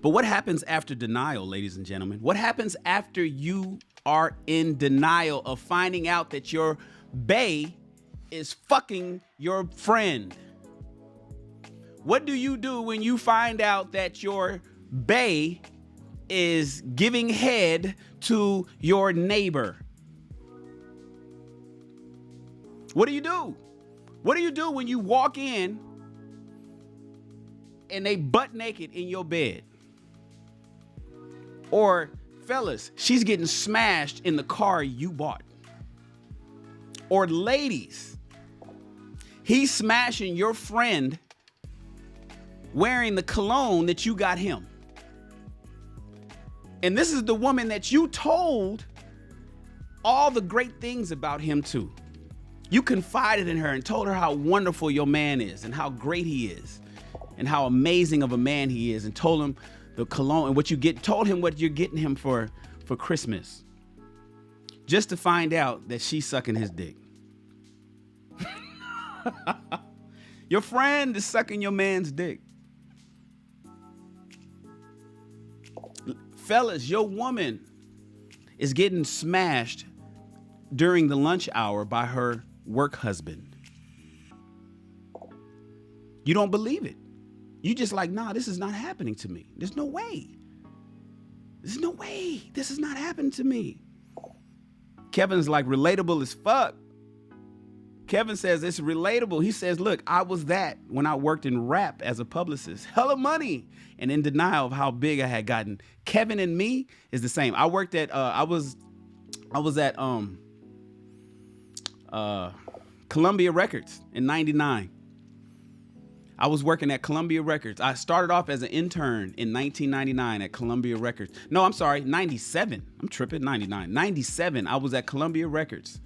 But what happens after denial, ladies and gentlemen? What happens after you are in denial of finding out that your bae is fucking your friend? What do you do when you find out that your bae is giving head to your neighbor? What do you do? What do you do when you walk in and they butt naked in your bed? Or fellas, she's getting smashed in the car you bought. Or ladies, he's smashing your friend wearing the cologne that you got him. And this is the woman that you told all the great things about him to. You confided in her and told her how wonderful your man is and how great he is and how amazing of a man he is, and told him the cologne and told him what you're getting him for Christmas, just to find out that she's sucking his dick. Your friend is sucking your man's dick. Fellas, your woman is getting smashed during the lunch hour by her work husband. You don't believe it. You just like, nah, this is not happening to me. There's no way. There's no way. This is not happening to me. Kevin's like, relatable as fuck. Kevin says it's relatable. He says, look, I was that when I worked in rap as a publicist. Hella money. And in denial of how big I had gotten. Kevin and me is the same. I worked at, I was at Columbia Records in 99. I was working at Columbia Records. I started off as an intern in 1999 at Columbia Records. No, I'm sorry, 97. I'm tripping, 99. 97, I was at Columbia Records.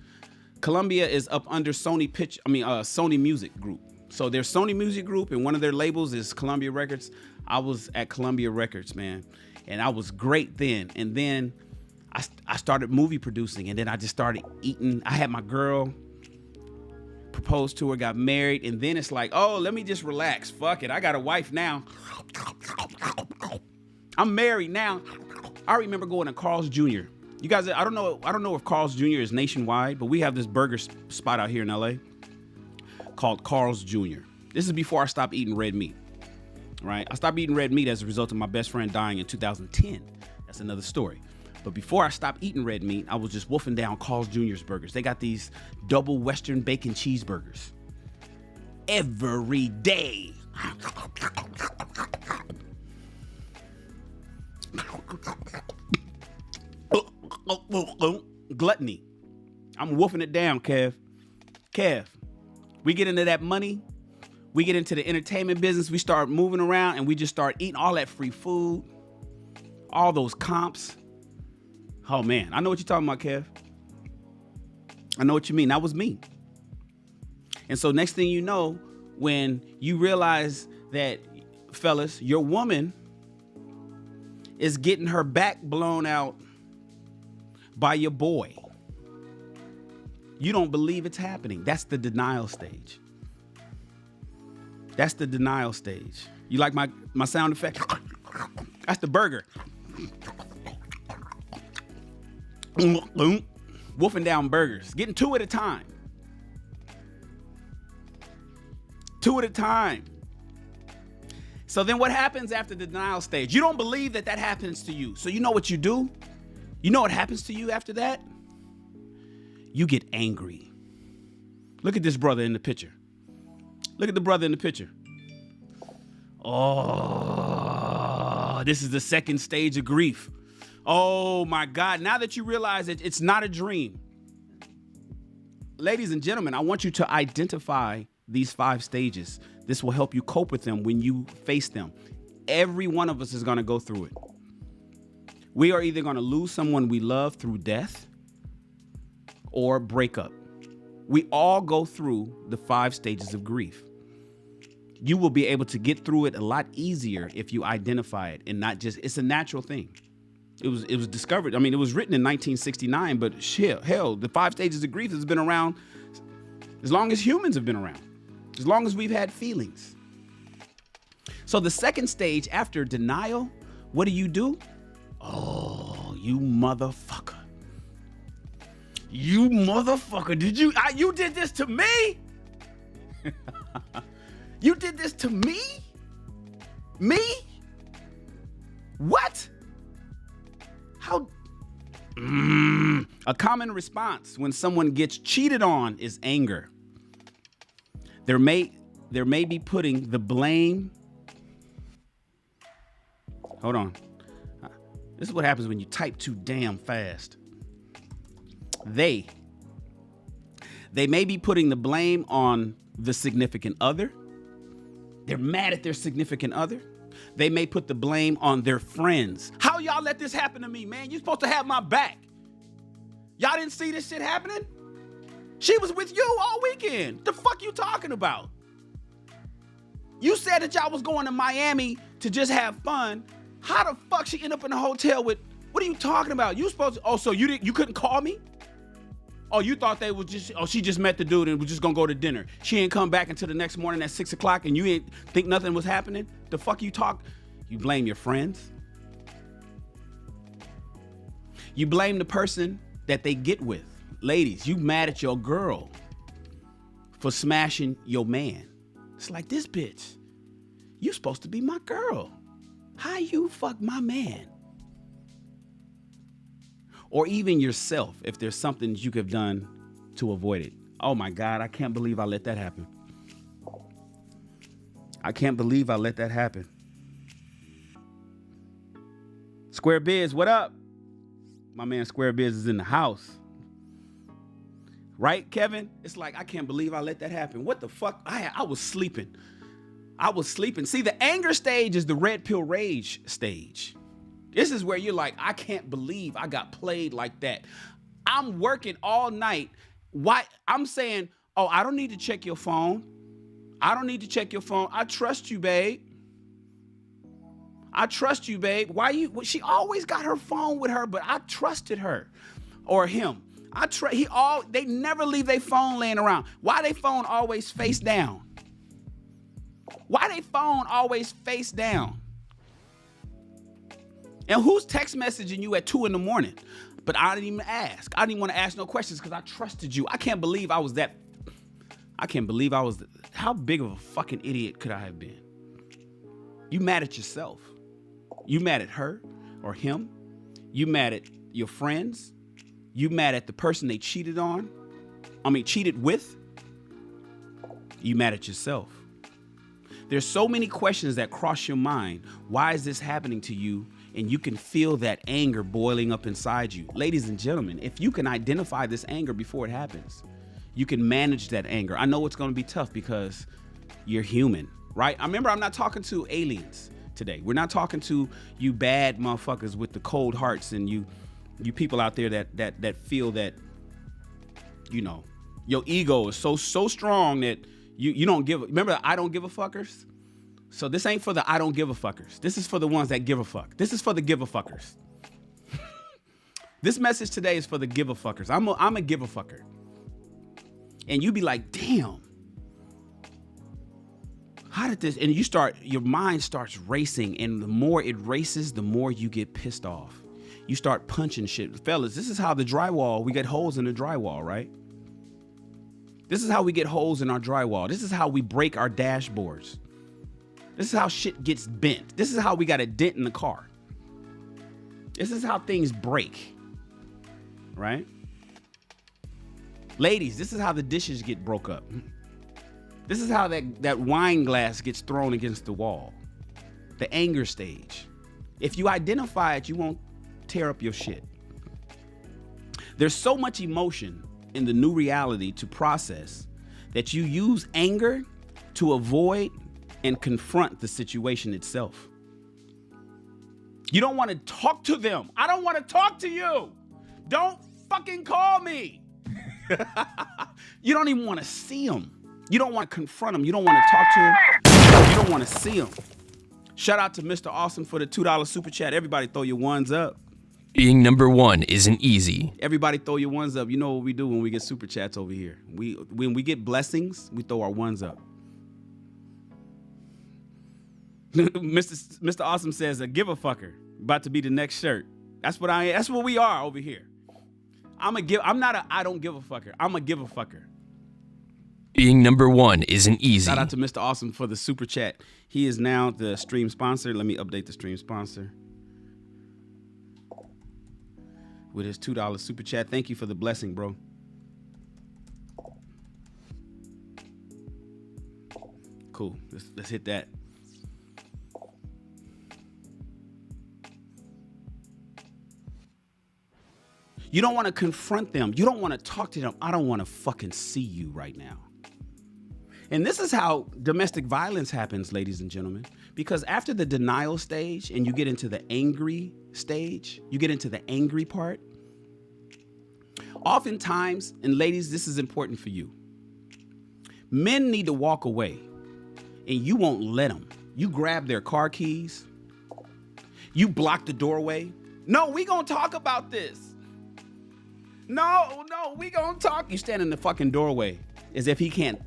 Columbia is up under Sony Music Group. So there's Sony Music Group, and one of their labels is Columbia Records. I was at Columbia Records, man. And I was great then. And then I started movie producing, and then I just started eating. I had my girl, proposed to her, got married, and then it's like, oh, let me just relax. Fuck it. I got a wife now. I'm married now. I remember going to Carl's Jr. You guys, I don't know if Carl's Jr. is nationwide, but we have this burger spot out here in LA called Carl's Jr. This is before I stopped eating red meat. Right? I stopped eating red meat as a result of my best friend dying in 2010. That's another story. But before I stopped eating red meat, I was just wolfing down Carl's Jr.'s burgers. They got these double Western bacon cheeseburgers every day. Gluttony. I'm wolfing it down, Kev. We get into that money. We get into the entertainment business. We start moving around and we just start eating all that free food. All those comps. Oh, man. I know what you're talking about, Kev. I know what you mean. That was me. And so next thing you know, when you realize that, fellas, your woman is getting her back blown out by your boy, you don't believe it's happening. That's the denial stage. That's the denial stage. You like my sound effect? That's the burger. Wolfing down burgers. Getting two at a time. Two at a time. So then what happens after the denial stage? You don't believe that happens to you. So you know what you do? You know what happens to you after that? You get angry. Look at this brother in the picture. Look at the brother in the picture. Oh, this is the second stage of grief. Oh my God. Now that you realize that it's not a dream. Ladies and gentlemen, I want you to identify these 5 stages. This will help you cope with them when you face them. Every one of us is going to go through it. We are either going to lose someone we love through death or breakup. We all go through the 5 stages of grief. You will be able to get through it a lot easier if you identify it and not just, it's a natural thing. It was discovered. I mean, it was written in 1969, but hell, the 5 stages of grief has been around as long as humans have been around, as long as we've had feelings. So the second stage after denial, what do? Oh, you motherfucker. You motherfucker. You did this to me? You did this to me? Me? What? How? A common response when someone gets cheated on is anger. There may be putting the blame. Hold on. This is what happens when you type too damn fast. They may be putting the blame on the significant other. They're mad at their significant other. They may put the blame on their friends. How y'all let this happen to me, man? You're supposed to have my back. Y'all didn't see this shit happening? She was with you all weekend. The fuck you talking about? You said that y'all was going to Miami to just have fun. How the fuck she end up in a hotel with, what are you talking about? You supposed to, oh, so you couldn't call me? Oh, you thought they was just, oh, she just met the dude and was just gonna go to dinner. She ain't come back until the next morning at 6 o'clock and you ain't think nothing was happening? The fuck you talk? You blame your friends. You blame the person that they get with. Ladies, you mad at your girl for smashing your man. It's like, this bitch, you supposed to be my girl. How you fuck my man? Or even yourself, if there's something you could have done to avoid it. Oh my God, I can't believe I let that happen. I can't believe I let that happen. Square Biz, what up? My man Square Biz is in the house. Right, Kevin? It's like, I can't believe I let that happen. What the fuck? I was sleeping. See, the anger stage is the red pill rage stage. This is where you're like, I can't believe I got played like that. I'm working all night. Why? I'm saying, oh, I don't need to check your phone. I don't need to check your phone. I trust you, babe. Why you? She always got her phone with her, but I trusted her or him. They never leave their phone laying around. Why they phone always face down? And who's text messaging you at 2 a.m? But I didn't even ask. I didn't want to ask no questions because I trusted you. I can't believe I was that. How big of a fucking idiot could I have been? You mad at yourself. You mad at her or him. You mad at your friends. You mad at the person they cheated with. You mad at yourself. There's so many questions that cross your mind. Why is this happening to you? And you can feel that anger boiling up inside you. Ladies and gentlemen, if you can identify this anger before it happens, you can manage that anger. I know it's going to be tough because you're human, right? I'm not talking to aliens today. We're not talking to you bad motherfuckers with the cold hearts and you people out there that feel that, you know, your ego is so strong that you don't give. Remember the I don't give a fuckers? So this ain't for the I don't give a fuckers. This is for the ones that give a fuck. This is for the give a fuckers. This message today is for the give a fuckers. I'm a give a fucker. And you be like, damn. How did this? And your mind starts racing. And the more it races, the more you get pissed off. You start punching shit. Fellas, this is how we get holes in the drywall, right? This is how we get holes in our drywall. This is how we break our dashboards. This is how shit gets bent. This is how we got a dent in the car. This is how things break, right? Ladies, this is how the dishes get broke up. This is how that wine glass gets thrown against the wall. The anger stage. If you identify it, you won't tear up your shit. There's so much emotion in the new reality to process that you use anger to avoid and confront the situation itself. You don't want to talk to them. I don't want to talk to you. Don't fucking call me. You don't even want to see them. You don't want to confront them. You don't want to talk to them. You don't want to see them. Shout out to Mr. Awesome for the $2 super chat. Everybody throw your ones up. Being number one isn't easy. Everybody throw your ones up. You know what we do when we get super chats over here. When we get blessings, we throw our ones up. Mr. Awesome says a give a fucker. About to be the next shirt. That's what we are over here. I'm not a I don't give a fucker. I'm a give a fucker. Being number one isn't easy. Shout out to Mr. Awesome for the super chat. He is now the stream sponsor. Let me update the stream sponsor with his $2 super chat. Thank you for the blessing, bro. Cool. Let's hit that. You don't want to confront them. You don't want to talk to them. I don't want to fucking see you right now. And this is how domestic violence happens, ladies and gentlemen. Because after the denial stage and you get into the angry stage, you get into the angry part. Oftentimes, and ladies, this is important for you. Men need to walk away and you won't let them. You grab their car keys. You block the doorway. No, we gonna talk about this. No, we gonna talk. You stand in the fucking doorway as if he can't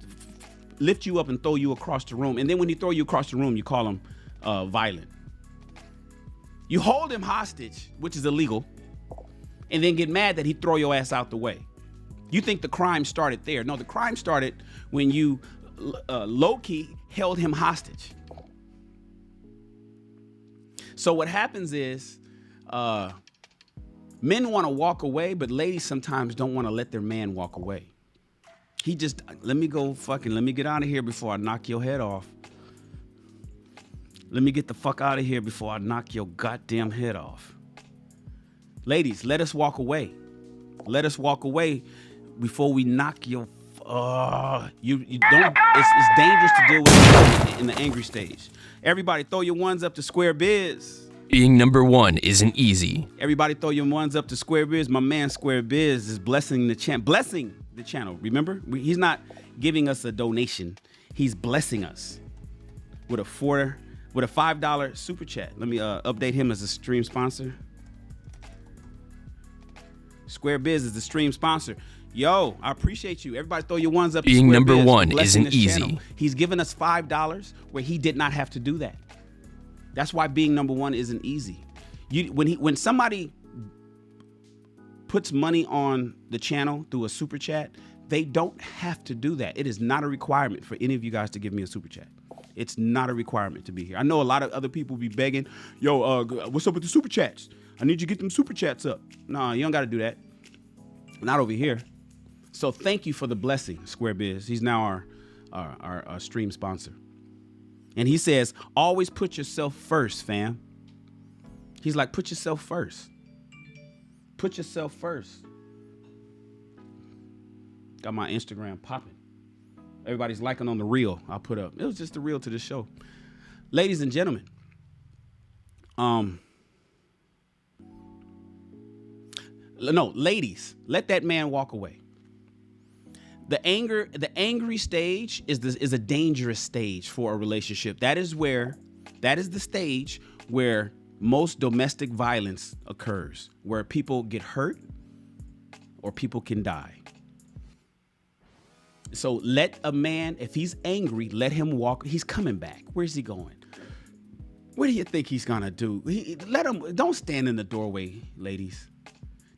lift you up and throw you across the room. And then when he throw you across the room, you call him violent. You hold him hostage, which is illegal, and then get mad that he throw your ass out the way. You think the crime started there. No, the crime started when you low-key held him hostage. So what happens is men want to walk away, but ladies sometimes don't want to let their man walk away. He just, let me get out of here before I knock your head off. Let me get the fuck out of here before I knock your goddamn head off. Ladies, let us walk away. Let us walk away before we knock your. You don't. It's dangerous to deal with in the angry stage. Everybody, throw your ones up to Square Biz. Being number one isn't easy. Everybody, throw your ones up to Square Biz. My man Square Biz is blessing the channel. Remember, he's not giving us a donation. He's blessing us with a $5 super chat. Let me update him as a stream sponsor. Square Biz is the stream sponsor. Yo, I appreciate you. Everybody throw your ones up. Being Square number Biz, one isn't easy. Channel. He's given us $5 where he did not have to do that. That's why being number one isn't easy. When somebody puts money on the channel through a super chat, they don't have to do that. It is not a requirement for any of you guys to give me a super chat. It's not a requirement to be here. I know a lot of other people be begging, yo, what's up with the super chats? I need you to get them super chats up. No, you don't got to do that. Not over here. So thank you for the blessing, Square Biz. He's now our stream sponsor. And he says, always put yourself first, fam. He's like, put yourself first. Put yourself first. Got my Instagram popping. Everybody's liking on the reel I put up. It was just the reel to the show. Ladies and gentlemen, ladies, let that man walk away. The angry stage is a dangerous stage for a relationship. That is the stage where most domestic violence occurs, where people get hurt or people can die. So let a man, if he's angry, let him walk. He's coming back. Where's he going? What do you think he's gonna do? Let him. Don't stand in the doorway, ladies.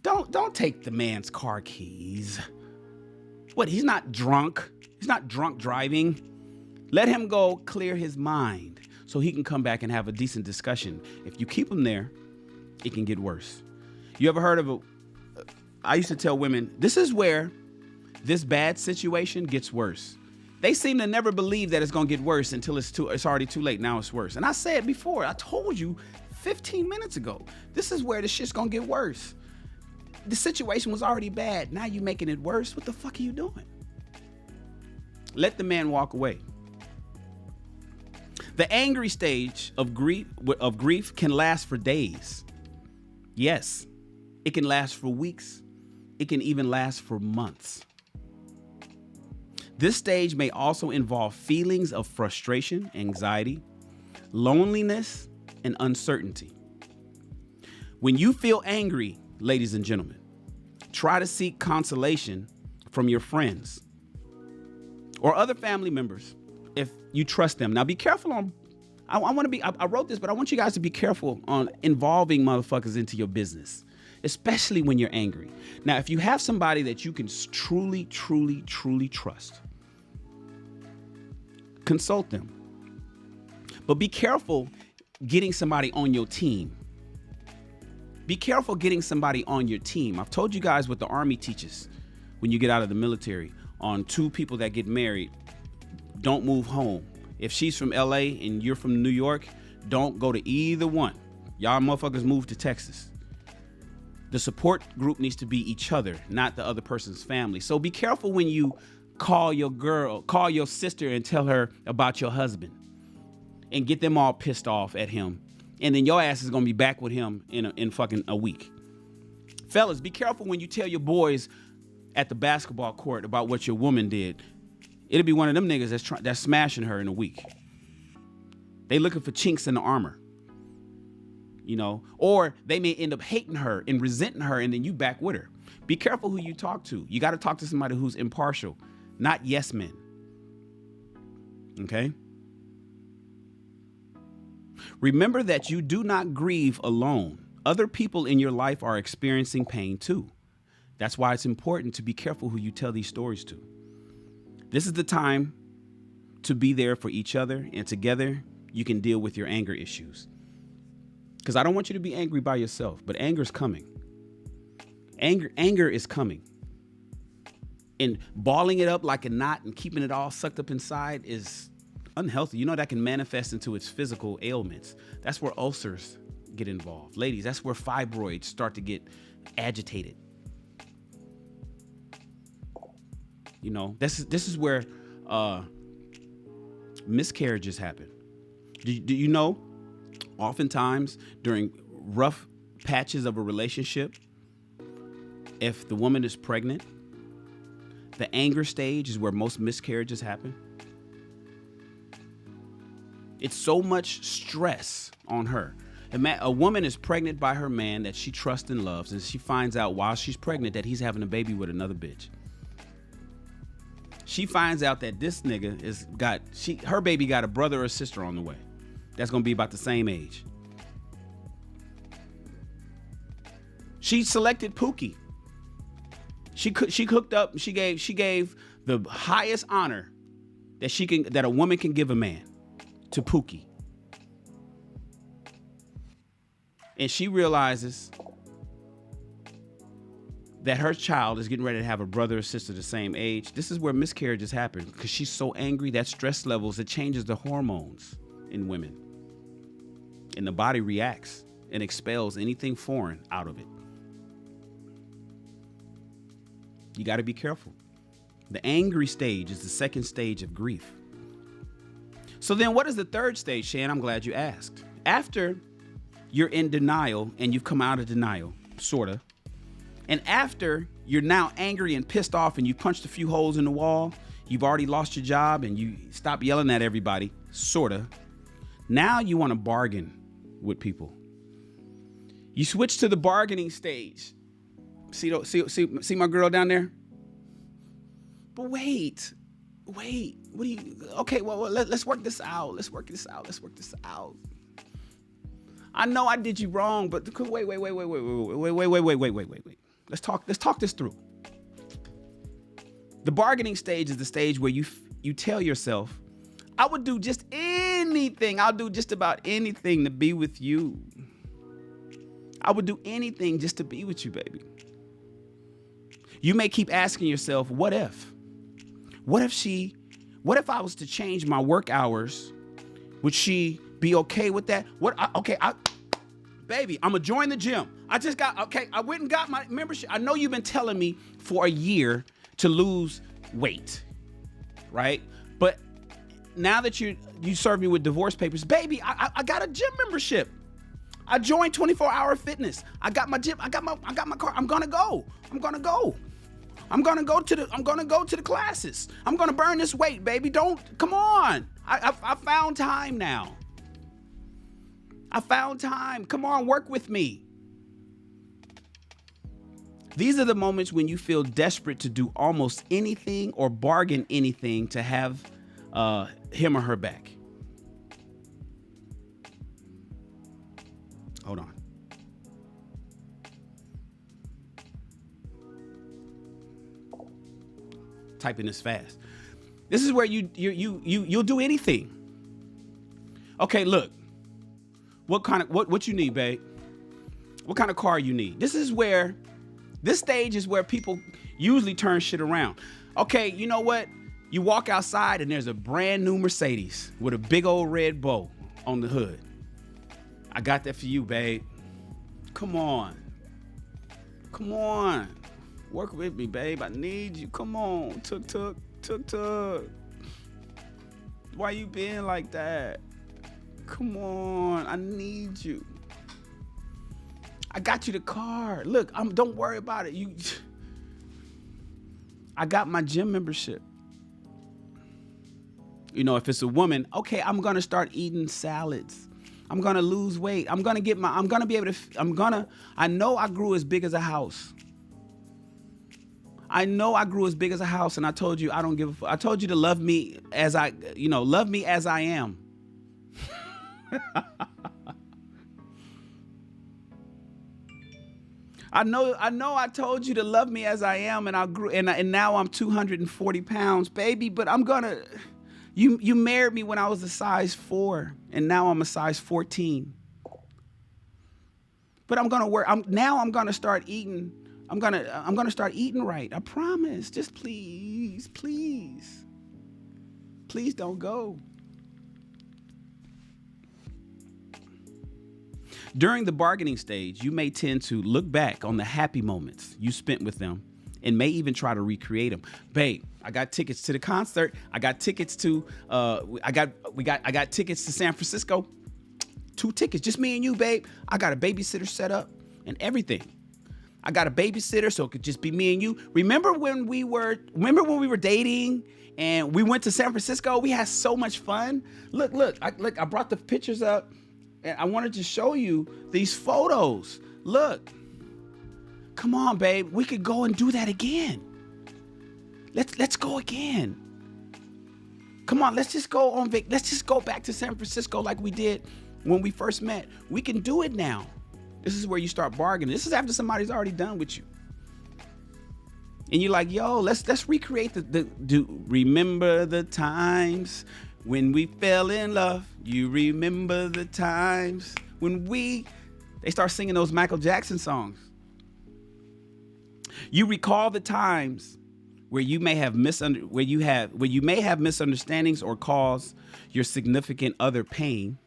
Don't take the man's car keys. What? He's not drunk. He's not drunk driving. Let him go clear his mind so he can come back and have a decent discussion. If you keep him there, it can get worse. You ever heard of I used to tell women, this is where this bad situation gets worse. They seem to never believe that it's going to get worse until it's already too late. Now it's worse. And I said before, I told you 15 minutes ago, this is where the shit's going to get worse. The situation was already bad. Now you making it worse. What the fuck are you doing? Let the man walk away. The angry stage of grief can last for days. Yes, it can last for weeks. It can even last for months. This stage may also involve feelings of frustration, anxiety, loneliness, and uncertainty. When you feel angry, ladies and gentlemen, try to seek consolation from your friends or other family members if you trust them. Now be careful on, I wrote this, but I want you guys to be careful on involving motherfuckers into your business, especially when you're angry. Now, if you have somebody that you can truly, truly, truly trust, consult them. But be careful getting somebody on your team. Be careful getting somebody on your team. I've told you guys what the Army teaches when you get out of the military on two people that get married. Don't move home. If she's from LA and you're from New York, don't go to either one. Y'all motherfuckers move to Texas. The support group needs to be each other, not the other person's family. So be careful when you call your sister and tell her about your husband and get them all pissed off at him. And then your ass is going to be back with him in fucking a week. Fellas, be careful when you tell your boys at the basketball court about what your woman did. It'll be one of them niggas that's smashing her in a week. They looking for chinks in the armor. You know, or they may end up hating her and resenting her, and then you back with her. Be careful who you talk to. You got to talk to somebody who's impartial, not yes men. Okay? Remember that you do not grieve alone. Other people in your life are experiencing pain too. That's why it's important to be careful who you tell these stories to. This is the time to be there for each other, and together you can deal with your anger issues. Because I don't want you to be angry by yourself, but anger is coming. Anger is coming. And balling it up like a knot and keeping it all sucked up inside is unhealthy. You know that can manifest into its physical ailments. That's where ulcers get involved. Ladies, that's where fibroids start to get agitated. You know, this is where miscarriages happen. Do you know, oftentimes during rough patches of a relationship, if the woman is pregnant, the anger stage is where most miscarriages happen. It's so much stress on her. A woman is pregnant by her man that she trusts and loves, and she finds out while she's pregnant that he's having a baby with another bitch. She finds out that this nigga her baby got a brother or sister on the way. That's gonna be about the same age. She selected Pookie. She hooked up. She gave the highest honor that a woman can give a man to Pookie. And she realizes that her child is getting ready to have a brother or sister the same age. This is where miscarriages happen because she's so angry that stress levels, it changes the hormones in women. And the body reacts and expels anything foreign out of it. You got to be careful. The angry stage is the second stage of grief. So then what is the third stage, Shan? I'm glad you asked. After you're in denial and you've come out of denial, sort of, and after you're now angry and pissed off and you punched a few holes in the wall, you've already lost your job and you stop yelling at everybody, sort of, now you want to bargain with people. You switch to the bargaining stage. See my girl down there? But wait. What do you, okay, well, let's work this out. Let's work this out. I know I did you wrong, but wait. Let's talk this through. The bargaining stage is the stage where you tell yourself, I would do just anything. I'll do just about anything to be with you. I would do anything just to be with you, baby. You may keep asking yourself, what if? What if I was to change my work hours? Would she be okay with that? Baby, I'm gonna join the gym. I went and got my membership. I know you've been telling me for a year to lose weight, right? But now that you serve me with divorce papers, baby, I got a gym membership. I joined 24-hour fitness. I got my gym. I got my car. I'm gonna go to the classes. I'm gonna burn this weight, baby. Come on. I found time now. I found time. Come on, work with me. These are the moments when you feel desperate to do almost anything or bargain anything to have him or her back. Hold on. Typing this fast. This is where you'll do anything. Okay, look. What you need, babe? What kind of car you need? This stage is where people usually turn shit around. Okay, you know what? You walk outside and there's a brand new Mercedes with a big old red bow on the hood. I got that for you, babe. Come on. Work with me, babe. I need you. Come on. Tuk. Why you being like that? Come on. I need you. I got you the car. Look, don't worry about it. I got my gym membership. You know, if it's a woman, okay, I'm going to start eating salads. I'm going to lose weight. I know I grew as big as a house. And I told you I don't give a fuck. I told you to love me as I am. I know I told you to love me as I am, and I grew, and now I'm 240 pounds, baby, but you married me when I was a size 4, and now I'm a size 14. But I'm gonna work. I'm gonna start eating I'm gonna start eating right. I promise. Just please don't go. During the bargaining stage, you may tend to look back on the happy moments you spent with them and may even try to recreate them. Babe, I got tickets to the concert. I got tickets to I got tickets to San Francisco. 2 tickets, just me and you, babe. I got a babysitter set up and everything. I got a babysitter, so it could just be me and you. Remember when we were dating and we went to San Francisco? We had so much fun. Look, I brought the pictures up and I wanted to show you these photos. Look. Come on, babe. We could go and do that again. Let's go again. Come on, let's just go on let's just go back to San Francisco like we did when we first met. We can do it now. This is where you start bargaining. This is after somebody's already done with you. And you're like, yo, let's recreate remember the times when we fell in love. You remember the times when they start singing those Michael Jackson songs. You recall the times where you may have misunderstandings or cause your significant other pain.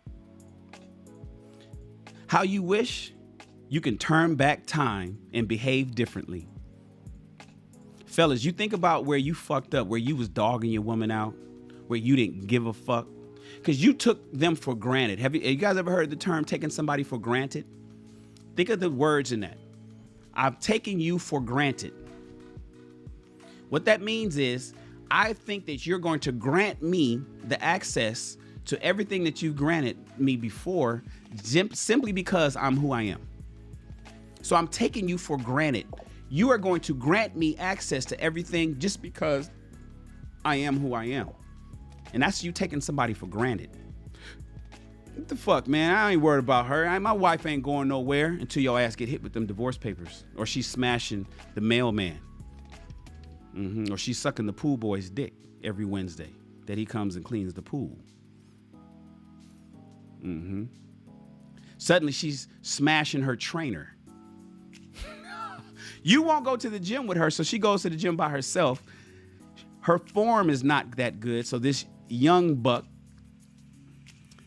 How you wish you can turn back time and behave differently. Fellas, you think about where you fucked up, where you was dogging your woman out, where you didn't give a fuck, because you took them for granted. Have you guys ever heard the term taking somebody for granted? Think of the words in that. I've taken you for granted. What that means is, I think that you're going to grant me the access to everything that you've granted me before, simply because I'm who I am. So I'm taking you for granted. You are going to grant me access to everything just because I am who I am. And that's you taking somebody for granted. What the fuck, man? I ain't worried about her. My wife ain't going nowhere until your ass get hit with them divorce papers. Or she's smashing the mailman. Or she's sucking the pool boy's dick every Wednesday that he comes and cleans the pool. Suddenly she's smashing her trainer. You won't go to the gym with her, so she goes to the gym by herself. Her form is not that good, so this young buck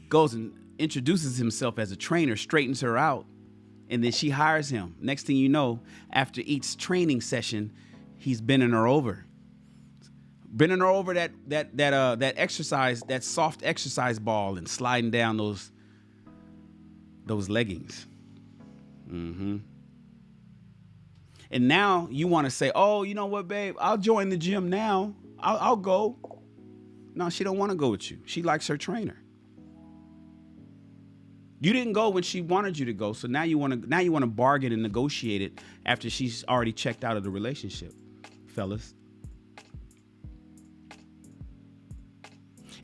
goes and introduces himself as a trainer, straightens her out, and then she hires him. Next thing you know, after each training session, he's bending her over that exercise, that soft exercise ball, and sliding down those leggings. And now you want to say, oh, you know what, babe? I'll join the gym now. I'll go. No, she don't want to go with you. She likes her trainer. You didn't go when she wanted you to go, so now you want to bargain and negotiate it after she's already checked out of the relationship, fellas.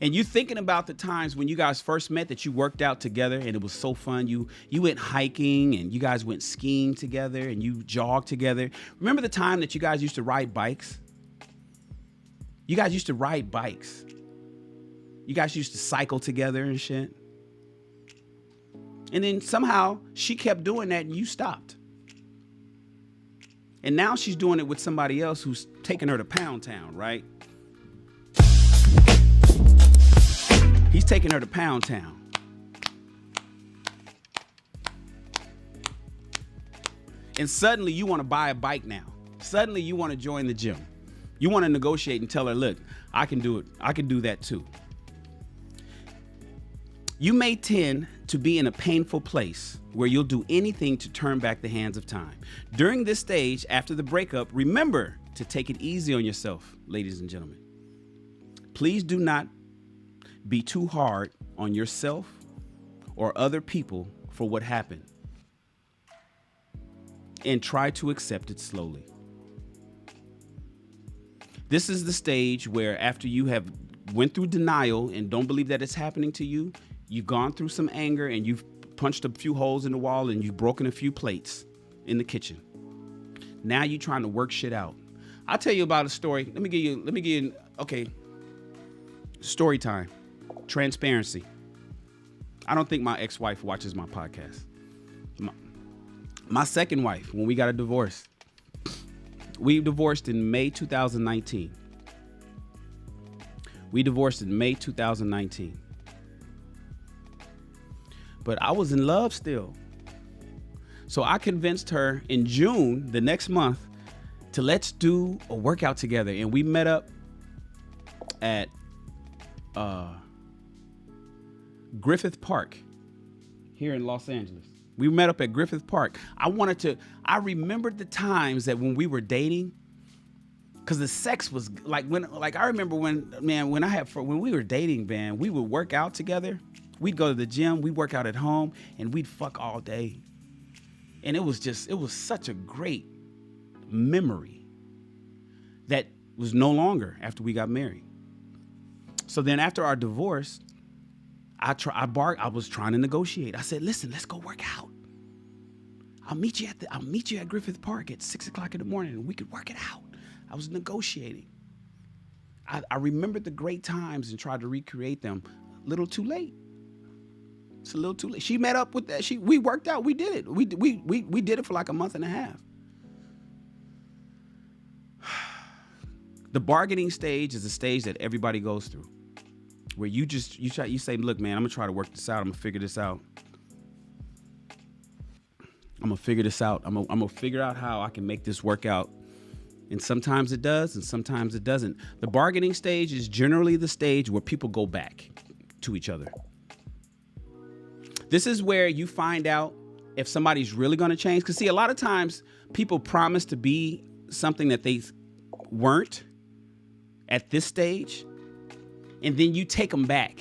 And you thinking about the times when you guys first met that you worked out together and it was so fun. You went hiking and you guys went skiing together and you jogged together. Remember the time that you guys used to ride bikes? You guys used to ride bikes. You guys used to cycle together and shit. And then somehow she kept doing that and you stopped. And now she's doing it with somebody else who's taking her to Pound Town, right? He's taking her to Pound Town. And suddenly you want to buy a bike now. Suddenly you want to join the gym. You want to negotiate and tell her, look, I can do it. I can do that too. You may tend to be in a painful place where you'll do anything to turn back the hands of time. During this stage, after the breakup, remember to take it easy on yourself, ladies and gentlemen. Please do not be too hard on yourself or other people for what happened. And try to accept it slowly. This is the stage where after you have went through denial and don't believe that it's happening to you, you've gone through some anger and you've punched a few holes in the wall and you've broken a few plates in the kitchen. Now you're trying to work shit out. I'll tell you about a story. Let me give you, okay, story time. Transparency. I don't think my ex-wife watches my podcast. My second wife, when we got a divorce, We divorced in May 2019. We divorced in May 2019. But I was in love still. So I convinced her in June, the next month, to let's do a workout together. And we met up at Griffith Park here in Los Angeles. We met up at Griffith Park. I remembered the times that when we were dating, because the sex was I remember when we were dating, man, we would work out together. We'd go to the gym, we'd work out at home, and we'd fuck all day. And it was such a great memory that was no longer after we got married. So then after our divorce, I was trying to negotiate. I said, listen, let's go work out. I'll meet you at Griffith Park at 6:00 in the morning and we could work it out. I was negotiating. I remembered the great times and tried to recreate them. A little too late. It's a little too late. She met up with that. We worked out. We did it. We did it for like a month and a half. The bargaining stage is a stage that everybody goes through, where you say, look, man, I'm gonna try to work this out. I'm gonna figure this out. I'm gonna figure out how I can make this work out. And sometimes it does, and sometimes it doesn't. The bargaining stage is generally the stage where people go back to each other. This is where you find out if somebody's really gonna change. Because see, a lot of times people promise to be something that they weren't at this stage, and then you take them back.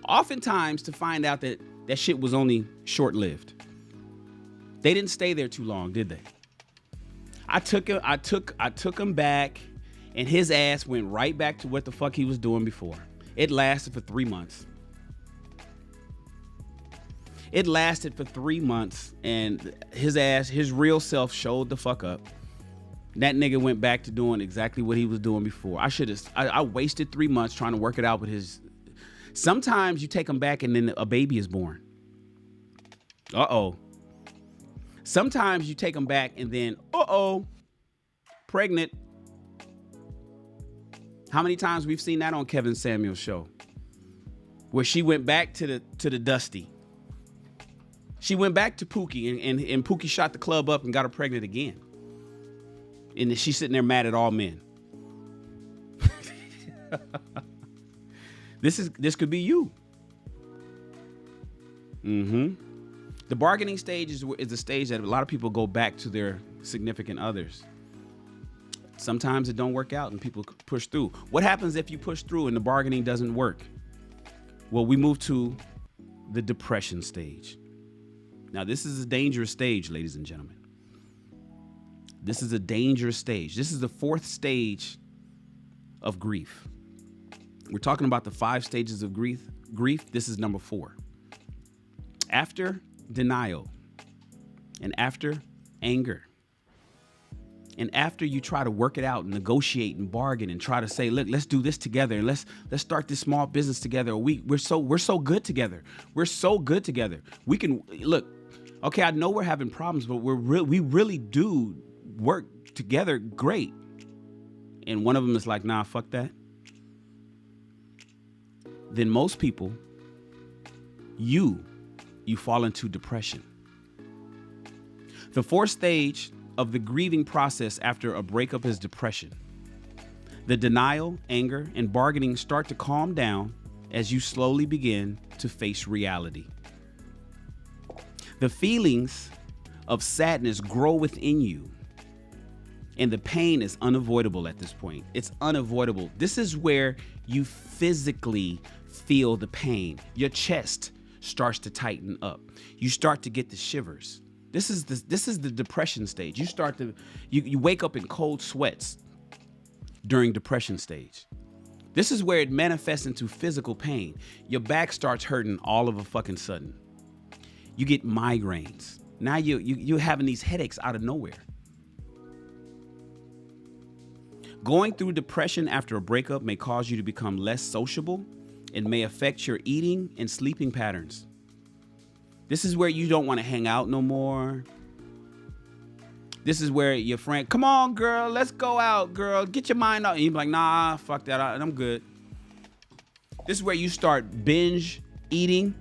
Oftentimes to find out that that shit was only short-lived. They didn't stay there too long, did they? I took him back, and his ass went right back to what the fuck he was doing before. It lasted for 3 months. And his real self showed the fuck up. That nigga went back to doing exactly what he was doing before. I wasted 3 months trying to work it out with his. Sometimes you take him back and then a baby is born. Sometimes you take them back and then, pregnant. How many times we've seen that on Kevin Samuel's show, where she went back to the Dusty. She went back to Pookie and Pookie shot the club up and got her pregnant again. And she's sitting there mad at all men. This could be you. The bargaining stage is the stage that a lot of people go back to their significant others. Sometimes it don't work out and people push through. What happens if you push through and the bargaining doesn't work? Well, we move to the depression stage. Now, this is a dangerous stage, ladies and gentlemen. This is a dangerous stage. This is the 4th stage of grief. We're talking about the 5 stages of grief. This is number 4. After denial, and after anger, and after you try to work it out and negotiate and bargain and try to say, look, let's do this together and let's start this small business together. We're so good together. We're so good together. We can look. Okay, I know we're having problems, but we really do work together great. And one of them is like, nah, fuck that. Then most people, you fall into depression. The 4th stage of the grieving process after a breakup is depression. The denial, anger, and bargaining start to calm down as you slowly begin to face reality. The feelings of sadness grow within you, and the pain is unavoidable at this point. It's unavoidable. This is where you physically feel the pain. Your chest starts to tighten up. You start to get the shivers. This is the depression stage. You wake up in cold sweats during depression stage. This is where it manifests into physical pain. Your back starts hurting all of a fucking sudden. You get migraines. Now you're having these headaches out of nowhere. Going through depression after a breakup may cause you to become less sociable and may affect your eating and sleeping patterns. This is where you don't want to hang out no more. This is where your friend, come on, girl, let's go out, girl. Get your mind out. And you be like, nah, fuck that. I'm good. This is where you start binge eating.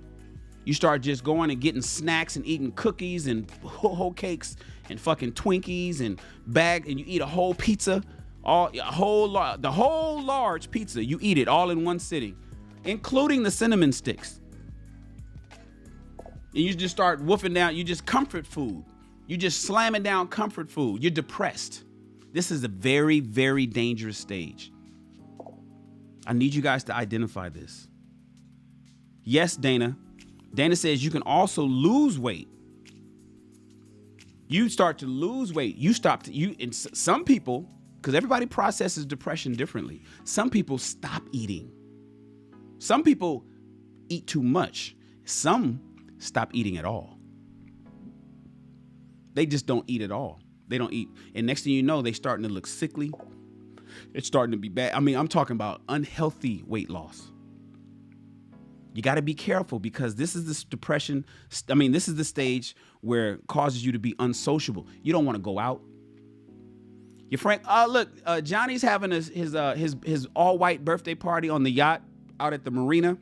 You start just going and getting snacks and eating cookies and whole cakes and fucking Twinkies and and you eat a whole pizza, the whole large pizza. You eat it all in one sitting, including the cinnamon sticks. And you just start woofing down. You just comfort food. You just slamming down comfort food. You're depressed. This is a very, very dangerous stage. I need you guys to identify this. Yes, Dana. Dana says you can also lose weight. You start to lose weight. And some people, because everybody processes depression differently. Some people stop eating. Some people eat too much. Some stop eating at all. They just don't eat at all. They don't eat. And next thing you know, they starting to look sickly. It's starting to be bad. I mean, I'm talking about unhealthy weight loss. You got to be careful because this is this depression. I mean, this is the stage where it causes you to be unsociable. You don't want to go out. Your friend, look, Johnny's having his all white birthday party on the yacht out at the marina.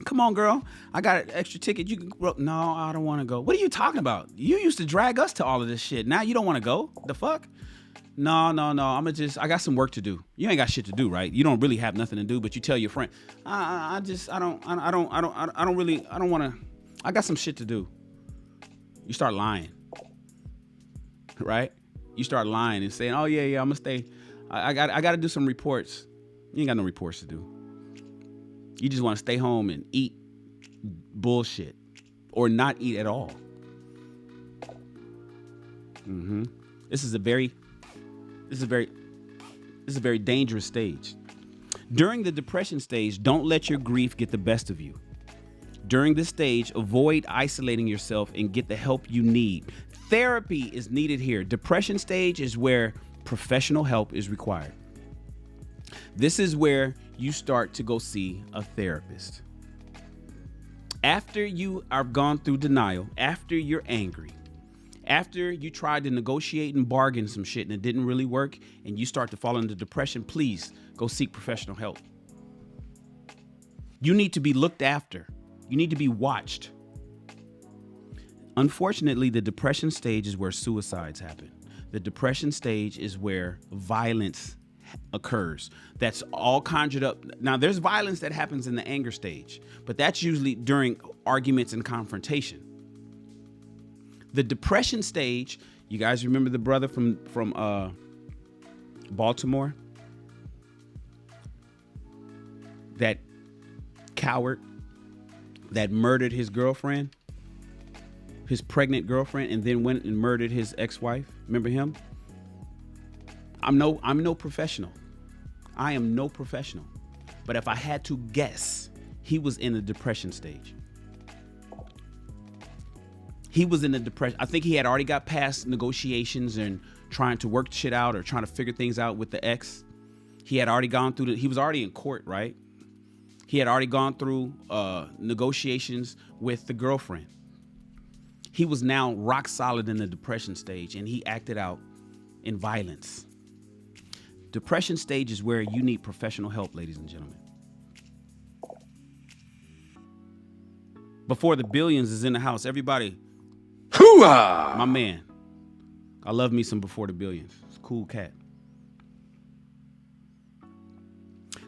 Come on, girl. I got an extra ticket. You can. No, I don't want to go. What are you talking about? You used to drag us to all of this shit. Now you don't want to go? The fuck? No. I got some work to do. You ain't got shit to do, right? You don't really have nothing to do, but you tell your friend, I don't want to. I got some shit to do. You start lying, right? You start lying and saying, oh yeah, I'm gonna stay. I got to do some reports. You ain't got no reports to do. You just want to stay home and eat bullshit or not eat at all. This is a very dangerous stage. During the depression stage, don't let your grief get the best of you. During this stage, avoid isolating yourself and get the help you need. Therapy is needed here. Depression stage is where professional help is required. This is where you start to go see a therapist. After you are gone through denial, after you're angry, after you tried to negotiate and bargain some shit and it didn't really work and you start to fall into depression, please go seek professional help. You need to be looked after. You need to be watched. Unfortunately, the depression stage is where suicides happen. The depression stage is where violence occurs. That's all conjured up. Now, there's violence that happens in the anger stage, but that's usually during arguments and confrontation. The depression stage, you guys remember the brother from Baltimore? That coward that murdered his girlfriend, his pregnant girlfriend, and then went and murdered his ex-wife. Remember him? I'm no professional. I am no professional. But if I had to guess, he was in the depression stage. He was in the depression. I think he had already got past negotiations and trying to work shit out or trying to figure things out with the ex. He had already gone through he was already in court, right? He had already gone through negotiations with the girlfriend. He was now rock solid in the depression stage and he acted out in violence. Depression stage is where you need professional help, ladies and gentlemen. Before the Billions is in the house, everybody. Hoo-ah! My man. I love me some Before the Billions. It's a cool cat.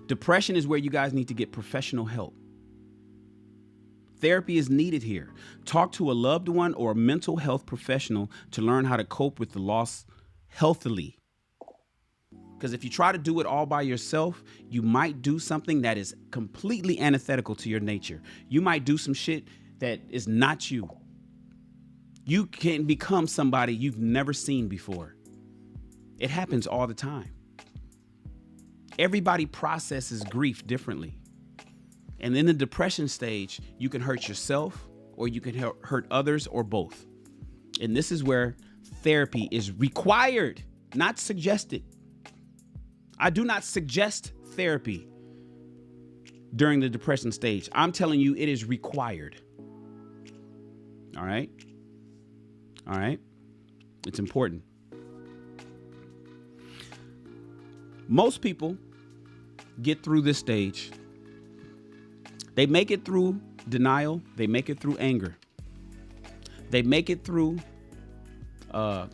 Depression is where you guys need to get professional help. Therapy is needed here. Talk to a loved one or a mental health professional to learn how to cope with the loss healthily. Because if you try to do it all by yourself, you might do something that is completely antithetical to your nature. You might do some shit that is not you. You can become somebody you've never seen before. It happens all the time. Everybody processes grief differently. And in the depression stage, you can hurt yourself or you can hurt others or both. And this is where therapy is required, not suggested. I do not suggest therapy during the depression stage. I'm telling you, it is required. All right? All right? It's important. Most people get through this stage. They make it through denial. They make it through anger. They make it through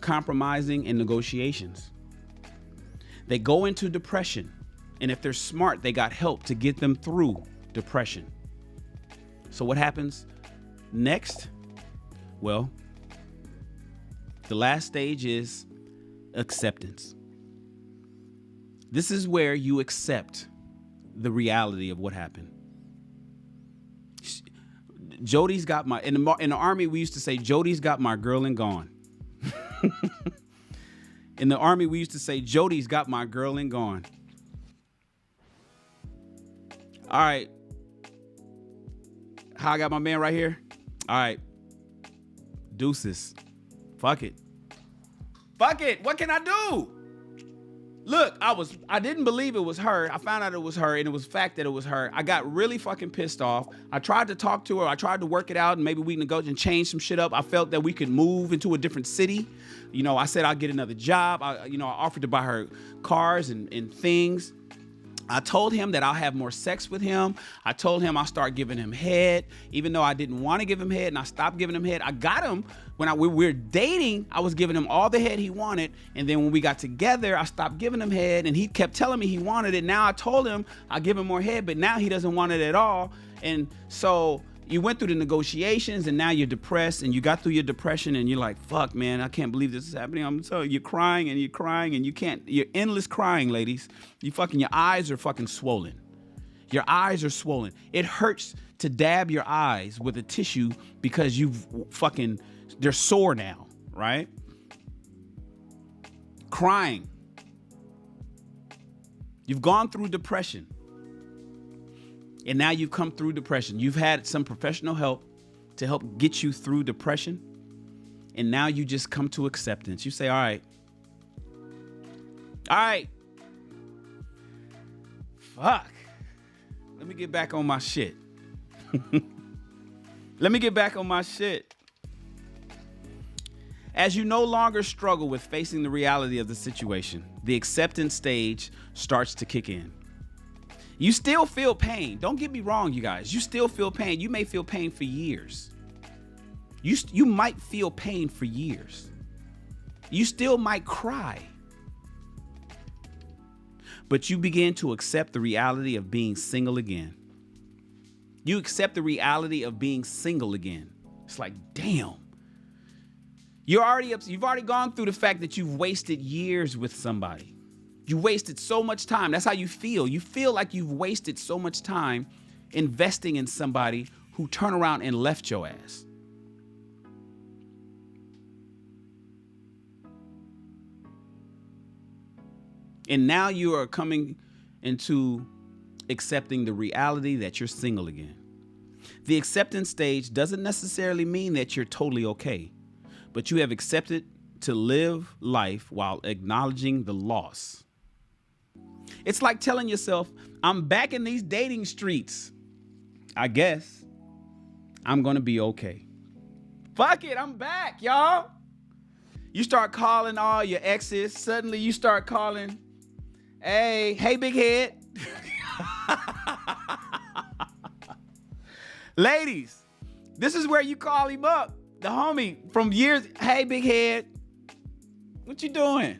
compromising and negotiations. They go into depression. And if they're smart, they got help to get them through depression. So what happens next? Well, the last stage is acceptance. This is where you accept the reality of what happened. Jody's got my, in the Army, we used to say, Jody's got my girl and gone. In the Army, we used to say, Jody's got my girl and gone. All right. How I got my man right here? All right. Deuces. Fuck it. Fuck it. What can I do? Look, I didn't believe it was her. I found out it was her, and it was fact that it was her. I got really fucking pissed off. I tried to talk to her. I tried to work it out, and maybe we can go and change some shit up. I felt that we could move into a different city. You know, I said I'll get another job. I offered to buy her cars and things. I told him that I'll have more sex with him. I told him I'll start giving him head, even though I didn't want to give him head, and I stopped giving him head. I got him when we were dating. I was giving him all the head he wanted, and then when we got together, I stopped giving him head, and he kept telling me he wanted it. Now I told him I'll give him more head, but now he doesn't want it at all. And so you went through the negotiations, and now you're depressed, and you got through your depression, and you're like, fuck, man, I can't believe this is happening. I'm telling you, you're crying, and you can't, you're endless crying, ladies. Your eyes are fucking swollen. Your eyes are swollen. It hurts to dab your eyes with a tissue because they're sore now, right? Crying. You've gone through depression. And now you've come through depression. You've had some professional help to help get you through depression. And now you just come to acceptance. You say, all right. Fuck. Let me get back on my shit. As you no longer struggle with facing the reality of the situation, the acceptance stage starts to kick in. You still feel pain. Don't get me wrong, you guys. You still feel pain. You may feel pain for years. You might feel pain for years. You still might cry. But you begin to accept the reality of being single again. You accept the reality of being single again. It's like, damn. You've already gone through the fact that you've wasted years with somebody. You wasted so much time. That's how you feel. You feel like you've wasted so much time investing in somebody who turned around and left your ass. And now you are coming into accepting the reality that you're single again. The acceptance stage doesn't necessarily mean that you're totally okay, but you have accepted to live life while acknowledging the loss. It's like telling yourself, I'm back in these dating streets. I guess I'm going to be okay. Fuck it, I'm back, y'all. You start calling all your exes. Suddenly you start calling, hey, big head. Ladies, this is where you call him up. The homie from years. Hey, big head. What you doing?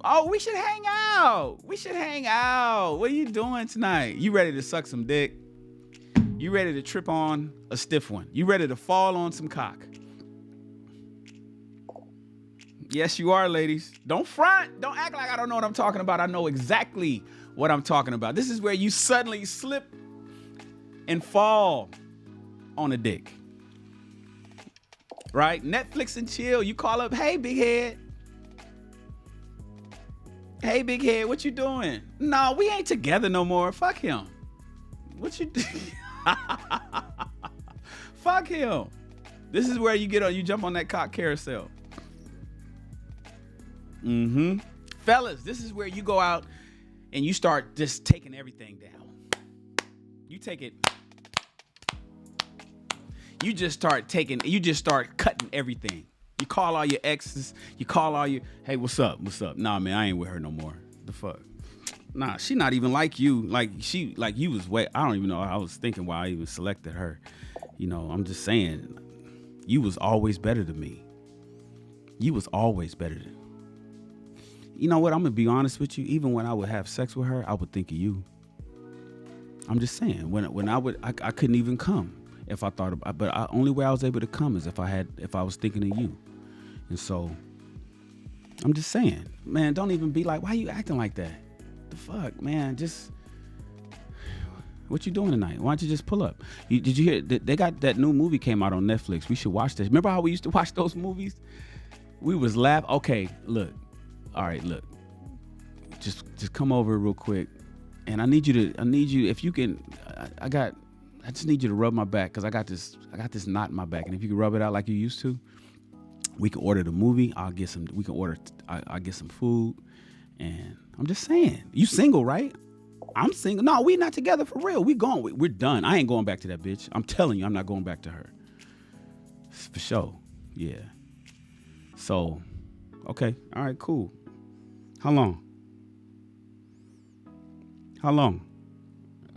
Oh, we should hang out. What are you doing tonight? You ready to suck some dick? You ready to trip on a stiff one? You ready to fall on some cock? Yes, you are, ladies. Don't front. Don't act like I don't know what I'm talking about. I know exactly what I'm talking about. This is where you suddenly slip and fall on a dick. Right? Netflix and chill. You call up, hey, big head. Hey, big head, what you doing? No, we ain't together no more. Fuck him. What you do? Fuck him. This is where you jump on that cock carousel. Fellas, this is where you go out and you start just taking everything down. You take it. You just start cutting everything. You call all your exes. You call all your, hey, what's up? What's up? Nah, man, I ain't with her no more. The fuck? Nah, she not even like you. Like you was way. I don't even know. I was thinking why I even selected her. You know, I'm just saying, you was always better than me. You was always better than. You know what? I'm gonna be honest with you. Even when I would have sex with her, I would think of you. I'm just saying. When I couldn't even come if I thought about. But the only way I was able to come is if I was thinking of you. And so, I'm just saying, man. Don't even be like, why you acting like that? The fuck, man. Just. What you doing tonight? Why don't you just pull up? Did you hear? They got that new movie came out on Netflix. We should watch this. Remember how we used to watch those movies? We was laugh. Okay, look. All right, look. Just come over real quick, and I need you if you can. I just need you to rub my back because I got this knot in my back, and if you can rub it out like you used to, we can order the movie. I'll get some. We can order. I'll get some food, and I'm just saying, you single, right? I'm single. No, we not together for real. We gone. We're done. I ain't going back to that bitch. I'm telling you, I'm not going back to her. For sure. Yeah. So, okay. All right, cool. How long? All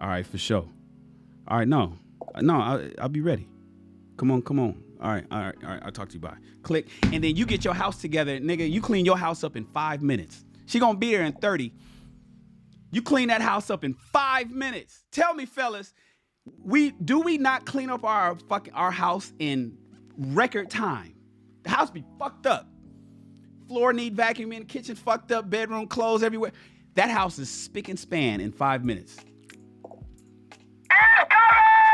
right, for sure. All right, no, I'll be ready. Come on. All right. I'll talk to you. Bye. Click. And then you get your house together, nigga. You clean your house up in 5 minutes. She gonna be there in 30. You clean that house up in 5 minutes. Tell me, fellas, we not clean up our house in record time? The house be fucked up. Floor need vacuuming, kitchen fucked up, bedroom clothes everywhere. That house is spick and span in 5 minutes.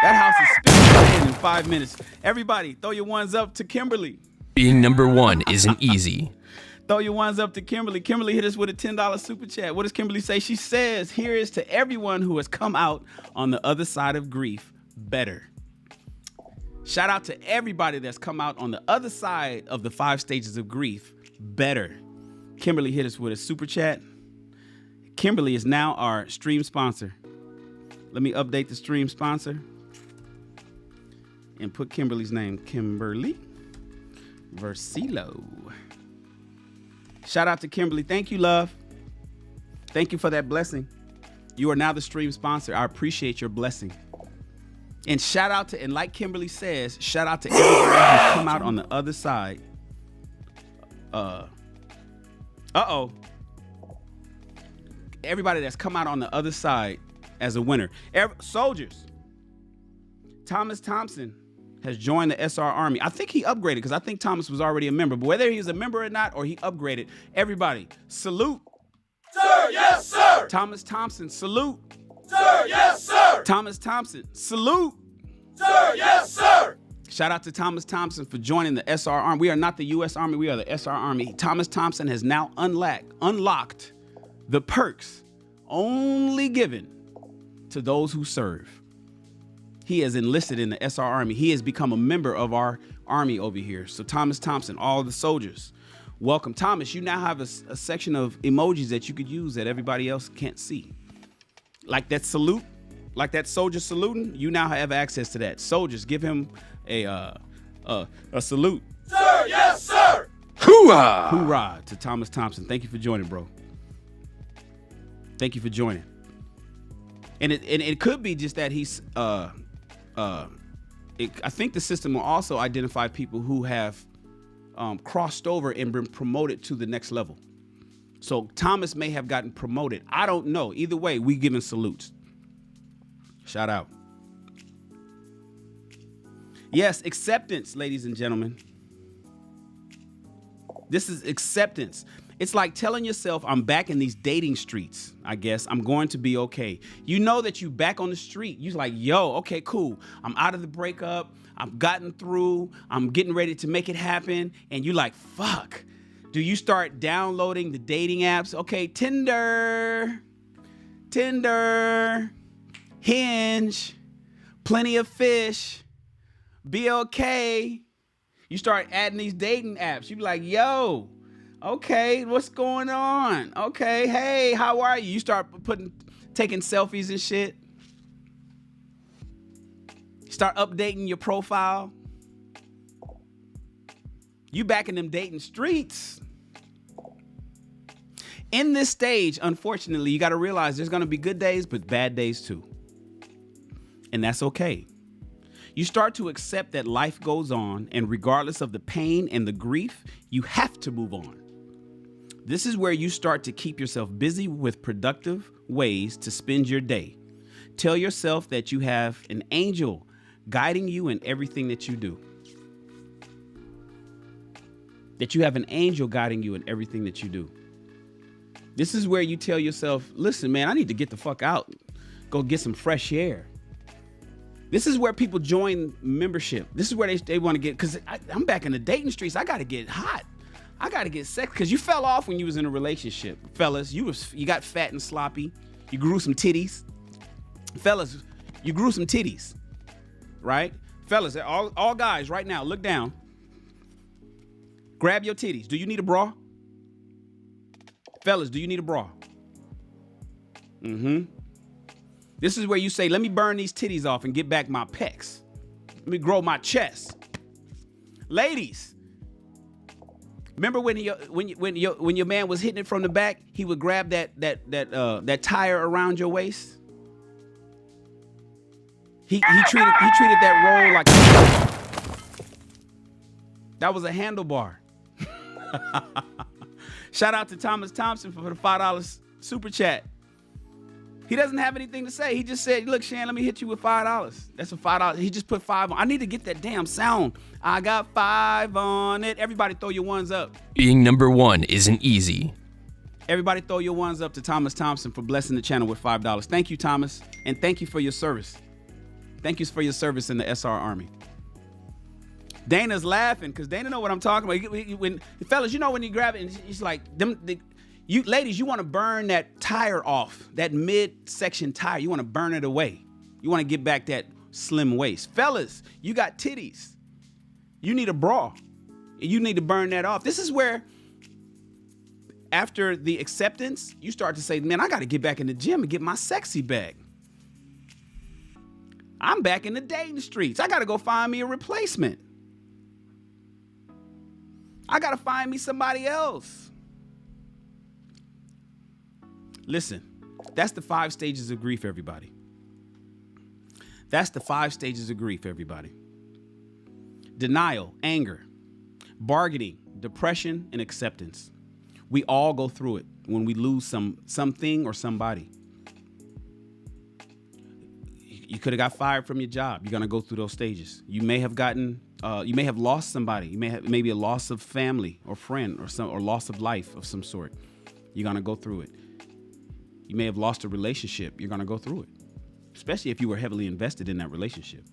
That house is spick and span in 5 minutes. Everybody, throw your ones up to Kimberly. Being number one isn't easy. Throw your ones up to Kimberly. Kimberly hit us with a $10 super chat. What does Kimberly say? She says, here is to everyone who has come out on the other side of grief better. Shout out to everybody that's come out on the other side of the 5 stages of grief better. Kimberly hit us with a super chat. Kimberly is now our stream sponsor. Let me update the stream sponsor and put Kimberly's name, Kimberly Versilo. Shout out to Kimberly. Thank you, love. Thank you for that blessing. You are now the stream sponsor. I appreciate your blessing. And shout out to, and like Kimberly says, shout out to everybody who's come out on the other side. Everybody that's come out on the other side as a winner. Soldiers. Thomas Thompson has joined the SR Army. I think he upgraded because I think Thomas was already a member. But whether he was a member or not, or he upgraded, everybody, salute. Sir, yes, sir. Thomas Thompson, salute. Sir, yes, sir. Thomas Thompson, salute. Sir, yes, sir. Shout out to Thomas Thompson for joining the SR Army. We are not the U.S. Army. We are the SR Army. Thomas Thompson has now unlocked the perks only given to those who serve. He has enlisted in the SR Army. He has become a member of our army over here. So Thomas Thompson, all the soldiers, welcome. Thomas, you now have a section of emojis that you could use that everybody else can't see. Like that salute, like that soldier saluting, you now have access to that. Soldiers, give him a salute. Sir, yes, sir. Hoorah! Hoorah to Thomas Thompson. Thank you for joining, bro. Thank you for joining. And it could be just that he's I think the system will also identify people who have crossed over and been promoted to the next level. So Thomas may have gotten promoted. I don't know. Either way, we giving salutes. Shout out. Yes, acceptance, ladies and gentlemen. This is acceptance. It's like telling yourself, I'm back in these dating streets, I guess. I'm going to be okay. You know that you back on the street. You're like, yo, okay, cool. I'm out of the breakup. I've gotten through. I'm getting ready to make it happen. And you're like, fuck. Do you start downloading the dating apps? Okay, Tinder, Hinge, Plenty of Fish, BLK. You start adding these dating apps. You be like, yo, okay, what's going on? Okay, hey, how are you? You start taking selfies and shit. Start updating your profile. You back in them dating streets. In this stage, unfortunately, you got to realize there's going to be good days, but bad days too. And that's okay. You start to accept that life goes on, and regardless of the pain and the grief, you have to move on. This is where you start to keep yourself busy with productive ways to spend your day. Tell yourself that you have an angel guiding you in everything that you do. That you have an angel guiding you in everything that you do. This is where you tell yourself, listen, man, I need to get the fuck out. Go get some fresh air. This is where people join membership. This is where they want to get, because I'm back in the dating streets. I got to get hot. I got to get sex, because you fell off when you was in a relationship. Fellas, you got fat and sloppy. You grew some titties. Fellas, you grew some titties, right? Fellas, all guys right now, look down. Grab your titties. Do you need a bra? Fellas, do you need a bra? This is where you say, let me burn these titties off and get back my pecs. Let me grow my chest. Ladies, remember when your man was hitting it from the back, he would grab that tire around your waist? He treated that roll like that was a handlebar. Shout out to Thomas Thompson for the $5 super chat. He doesn't have anything to say. He just said, look, Shan, let me hit you with $5. That's a $5. He just put 5 on. I need to get that damn sound. I got 5 on it. Everybody throw your ones up. Being number 1 isn't easy. Everybody throw your ones up to Thomas Thompson for blessing the channel with $5. Thank you, Thomas. And thank you for your service. Thank you for your service in the SR Army. Dana's laughing because Dana know what I'm talking about. When fellas, you know when you grab it and it's like you ladies, you want to burn that tire off, that mid-section tire. You want to burn it away. You want to get back that slim waist. Fellas, you got titties. You need a bra. You need to burn that off. This is where after the acceptance, you start to say, man, I got to get back in the gym and get my sexy back. I'm back in the dating streets. I got to go find me a replacement. I got to find me somebody else. Listen, that's the 5 stages of grief, everybody. That's the 5 stages of grief, everybody. Denial, anger, bargaining, depression, and acceptance. We all go through it when we lose something or somebody. You could have got fired from your job. You're going to go through those stages. You may have lost somebody. You may have maybe a loss of family or friend or loss of life of some sort. You're going to go through it. You may have lost a relationship. You're going to go through it, especially if you were heavily invested in that relationship.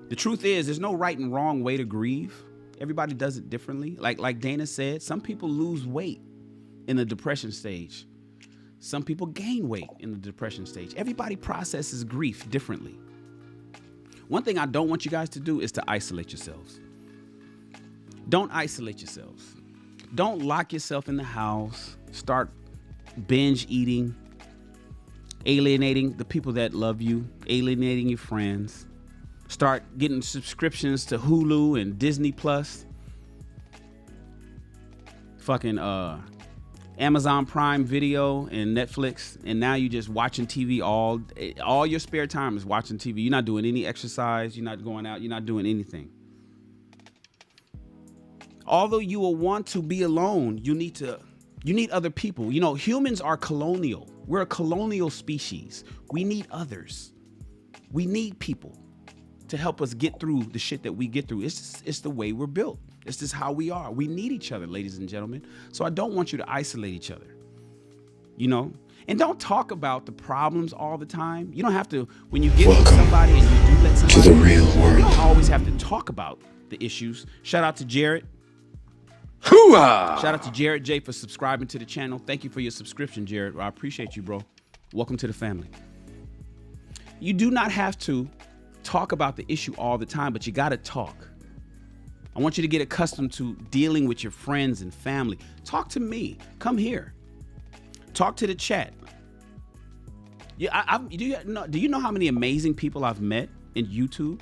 The truth is, there's no right and wrong way to grieve. Everybody does it differently. Like Dana said, some people lose weight in the depression stage. Some people gain weight in the depression stage. Everybody processes grief differently. One thing I don't want you guys to do is to isolate yourselves. Don't isolate yourselves. Don't lock yourself in the house. Start binge eating, alienating the people that love you, alienating your friends. Start getting subscriptions to Hulu and Disney Plus. Fucking Amazon Prime Video and Netflix, and now you just watching TV all your spare time is watching TV. You're not doing any exercise. You're not going out. You're not doing anything. Although you will want to be alone, you need other people. You know, humans are colonial. We're a colonial species. We need others. We need people to help us get through the shit that we get through. It's the way we're built. It's just how we are. We need each other, ladies and gentlemen. So I don't want you to isolate each other, you know? And don't talk about the problems all the time. You don't have to, when you get with somebody and you do let somebody, to the real world. You don't always have to talk about the issues. Shout out to Jared. Hoo-ah! Shout out to Jared J for subscribing to the channel. Thank you for your subscription, Jared. I appreciate you, bro. Welcome to the family. You do not have to talk about the issue all the time, but you got to talk. I want you to get accustomed to dealing with your friends and family. Talk to me. Come here. Talk to the chat. Yeah, do you know how many amazing people I've met in YouTube?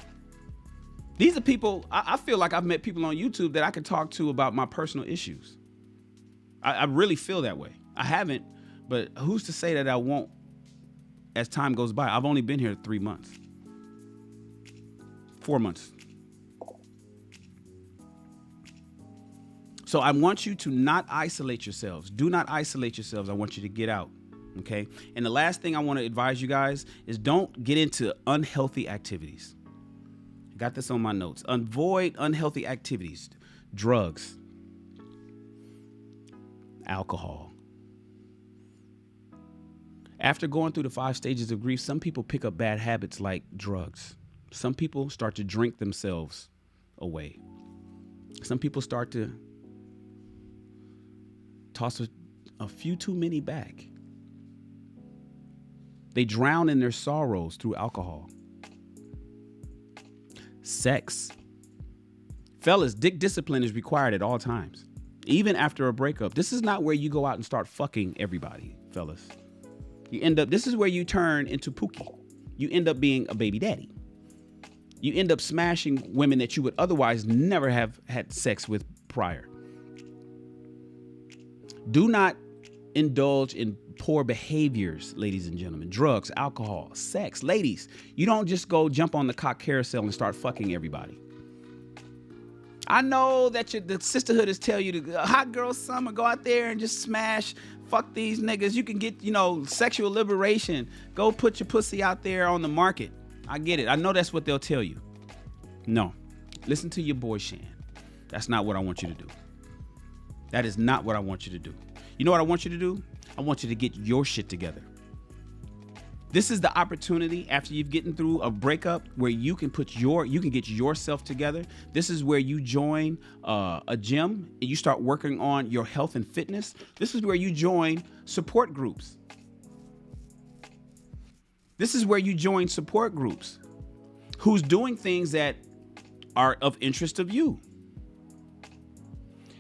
These are people, I feel like I've met people on YouTube that I can talk to about my personal issues. I really feel that way. I haven't, but who's to say that I won't as time goes by? I've only been here 3 months. 4 months. So I want you to not isolate yourselves. Do not isolate yourselves. I want you to get out. Okay. And the last thing I want to advise you guys is don't get into unhealthy activities. I got this on my notes. Avoid unhealthy activities, drugs, alcohol. After going through the 5 stages of grief, some people pick up bad habits like drugs. Some people start to drink themselves away. Some people start to toss a few too many back. They drown in their sorrows through alcohol. Sex. Fellas, dick discipline is required at all times, even after a breakup. This is not where you go out and start fucking everybody, fellas. This is where you turn into Pookie. You end up being a baby daddy. You end up smashing women that you would otherwise never have had sex with prior. Do not indulge in poor behaviors, ladies and gentlemen. Drugs, alcohol, sex. Ladies, you don't just go jump on the cock carousel and start fucking everybody. I know that the sisterhood is tell you to hot girl summer, go out there and just smash, fuck these niggas. You can get, sexual liberation. Go put your pussy out there on the market. I get it. I know that's what they'll tell you. No. Listen to your boy Shan. That's not what I want you to do. That is not what I want you to do. You know what I want you to do? I want you to get your shit together. This is the opportunity after you've gotten through a breakup where you can get yourself together. This is where you join a gym and you start working on your health and fitness. This is where you join support groups. This is where you join support groups who's doing things that are of interest of you.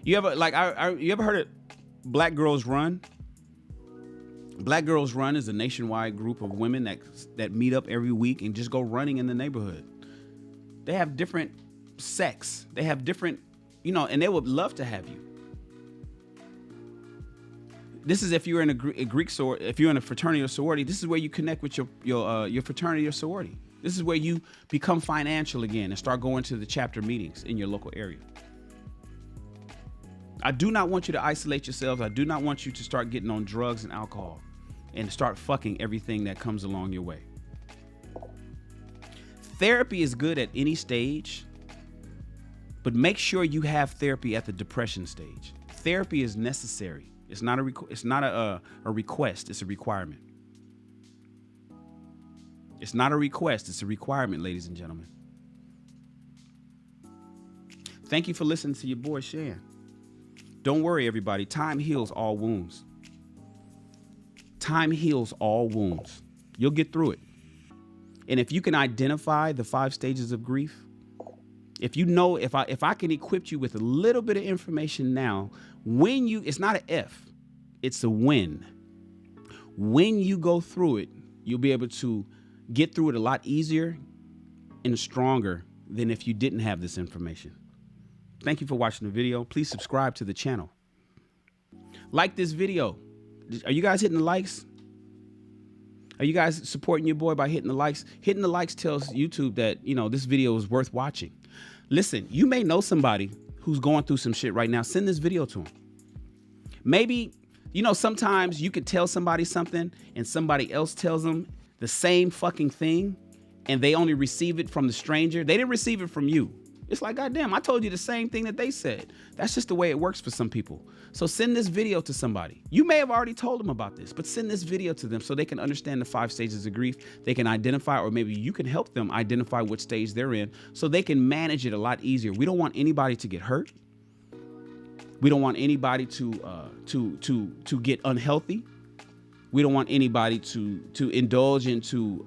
You ever heard of Black Girls Run? Black Girls Run is a nationwide group of women that meet up every week and just go running in the neighborhood. They have different sex. They have different, and they would love to have you. This is if you're in a Greek sorority, if you're in a fraternity or sorority, this is where you connect with your fraternity or sorority. This is where you become financial again and start going to the chapter meetings in your local area. I do not want you to isolate yourselves. I do not want you to start getting on drugs and alcohol and start fucking everything that comes along your way. Therapy is good at any stage, but make sure you have therapy at the depression stage. Therapy is necessary. It's not a request. It's a requirement. It's not a request. It's a requirement, ladies and gentlemen. Thank you for listening to your boy Shan. Don't worry, everybody. Time heals all wounds. Time heals all wounds. You'll get through it. And if you can identify the 5 stages of grief, if I can equip you with a little bit of information now, it's not an if, it's a when. When you go through it, you'll be able to get through it a lot easier and stronger than if you didn't have this information. Thank you for watching the video. Please subscribe to the channel. Like this video. Are you guys hitting the likes? Are you guys supporting your boy by hitting the likes? Hitting the likes tells YouTube that, this video is worth watching. Listen, you may know somebody who's going through some shit right now. Send this video to them. Maybe, sometimes you could tell somebody something and somebody else tells them the same fucking thing and they only receive it from the stranger. They didn't receive it from you. It's like, goddamn, I told you the same thing that they said. That's just the way it works for some people. So send this video to somebody. You may have already told them about this, but send this video to them so they can understand the 5 stages of grief. They can identify, or maybe you can help them identify what stage they're in so they can manage it a lot easier. We don't want anybody to get hurt. We don't want anybody to get unhealthy. We don't want anybody to indulge into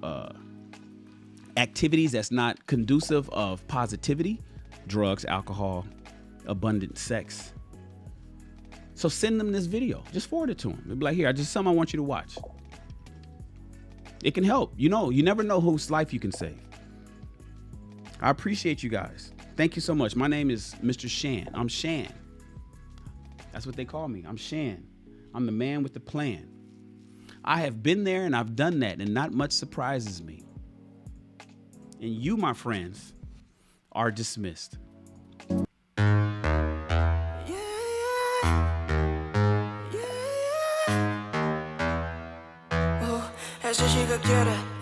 activities that's not conducive of positivity. Drugs, alcohol, abundant sex. So send them this video. Just forward it to them. They'll be like, here, something I want you to watch. It can help. You never know whose life you can save. I appreciate you guys. Thank you so much. My name is Mr. Shan. I'm Shan. That's what they call me. I'm Shan. I'm the man with the plan. I have been there and I've done that, and not much surprises me. And you, my friends, are dismissed.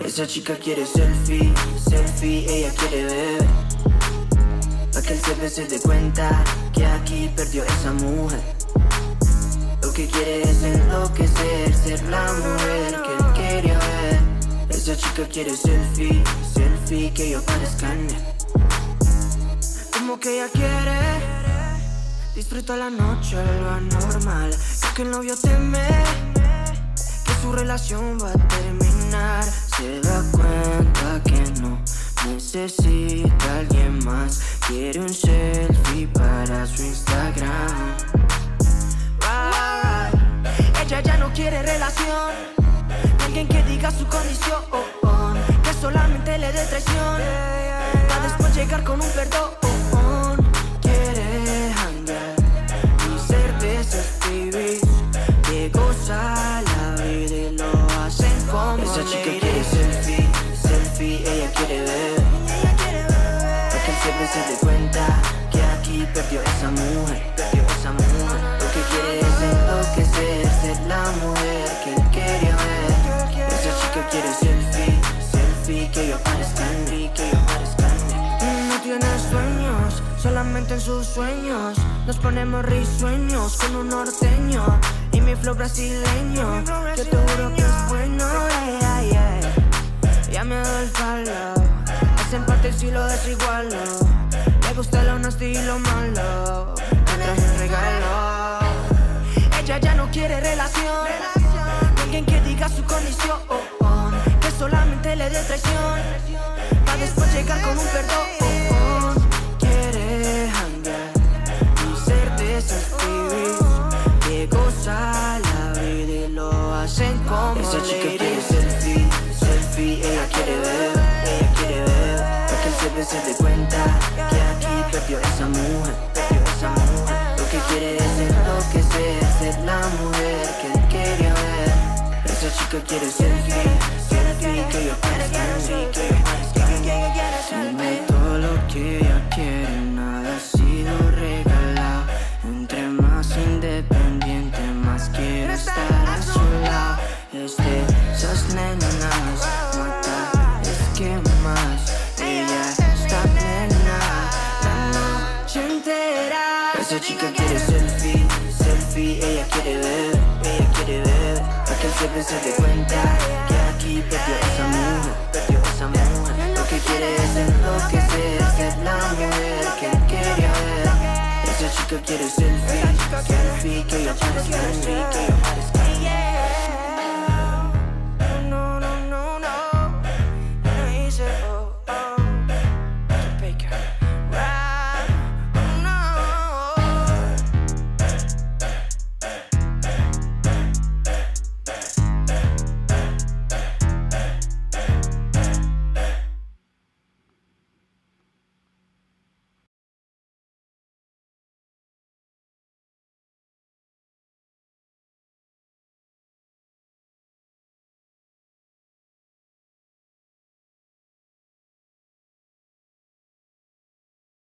Esa chica quiere selfie, selfie, ella quiere beber. Pa' que el CP se dé cuenta que aquí perdió esa mujer. Lo que quiere es enloquecer, ser la mujer que él quería ver. Esa chica quiere selfie, selfie, que yo parezca en él. Como que ella quiere, disfruta la noche, lo anormal. Creo que el novio teme que su relación va a terminar. Se da cuenta que no necesita a alguien más. Quiere un selfie para su Instagram. Ella ya no quiere relación, alguien que diga su condición, que solamente le dé traición, para después llegar con un perdón. Quiere hangar y ser de esos pibis que goza la vida y lo hacen como esa chica quiere selfie, selfie, ella quiere ver. Para que el CP se dé cuenta que aquí perdió esa mujer, perdió esa mujer. Lo que quiere es enloquecer, ser la mujer que él quería ver. Esa chica quiere selfie, selfie, que yo parezca en mí, que yo parezca en mí. No tiene sueños, solamente en sus sueños nos ponemos risueños con un norteño y mi flow brasileño. Yo te juro que es bueno, ya me doy el follow. Hacen parte el si lo desigualo. Le gusta lo nasty y lo malo. Me traje un regalo. Ella ya no quiere relación, alguien que diga su condición, que solamente le dé traición, para después llegar con un perdón. Quiere hangar y ser de esos pibis que goza la vida y lo hacen como esa chica quiere selfie, selfie, ella quiere ver, ella quiere ver. Para que el CP se dé cuenta que aquí perdió esa mujer, perdió esa mujer. Lo que quiere es enloquecer, ser la mujer que él quería ver. Esa chica quiere selfie, selfie, que yo parezca en mí, que yo parezca en mí. Dime todo lo que ella quiere, nada ha sido regalado. Entre más independiente, más quiero estar a su lado. Es de esas nenas, mata, es que más ella está plena la noche entera. Esa chica quiere selfie, selfie, ella quiere ver, ella quiere ver. Para que el CP se dé cuenta que aquí perdió esa mujer, perdió esa mujer. Lo que quiere es enloquecer, ser la mujer que él quería ver. Esa chica quiere selfie, selfie, que yo parezca en mí, que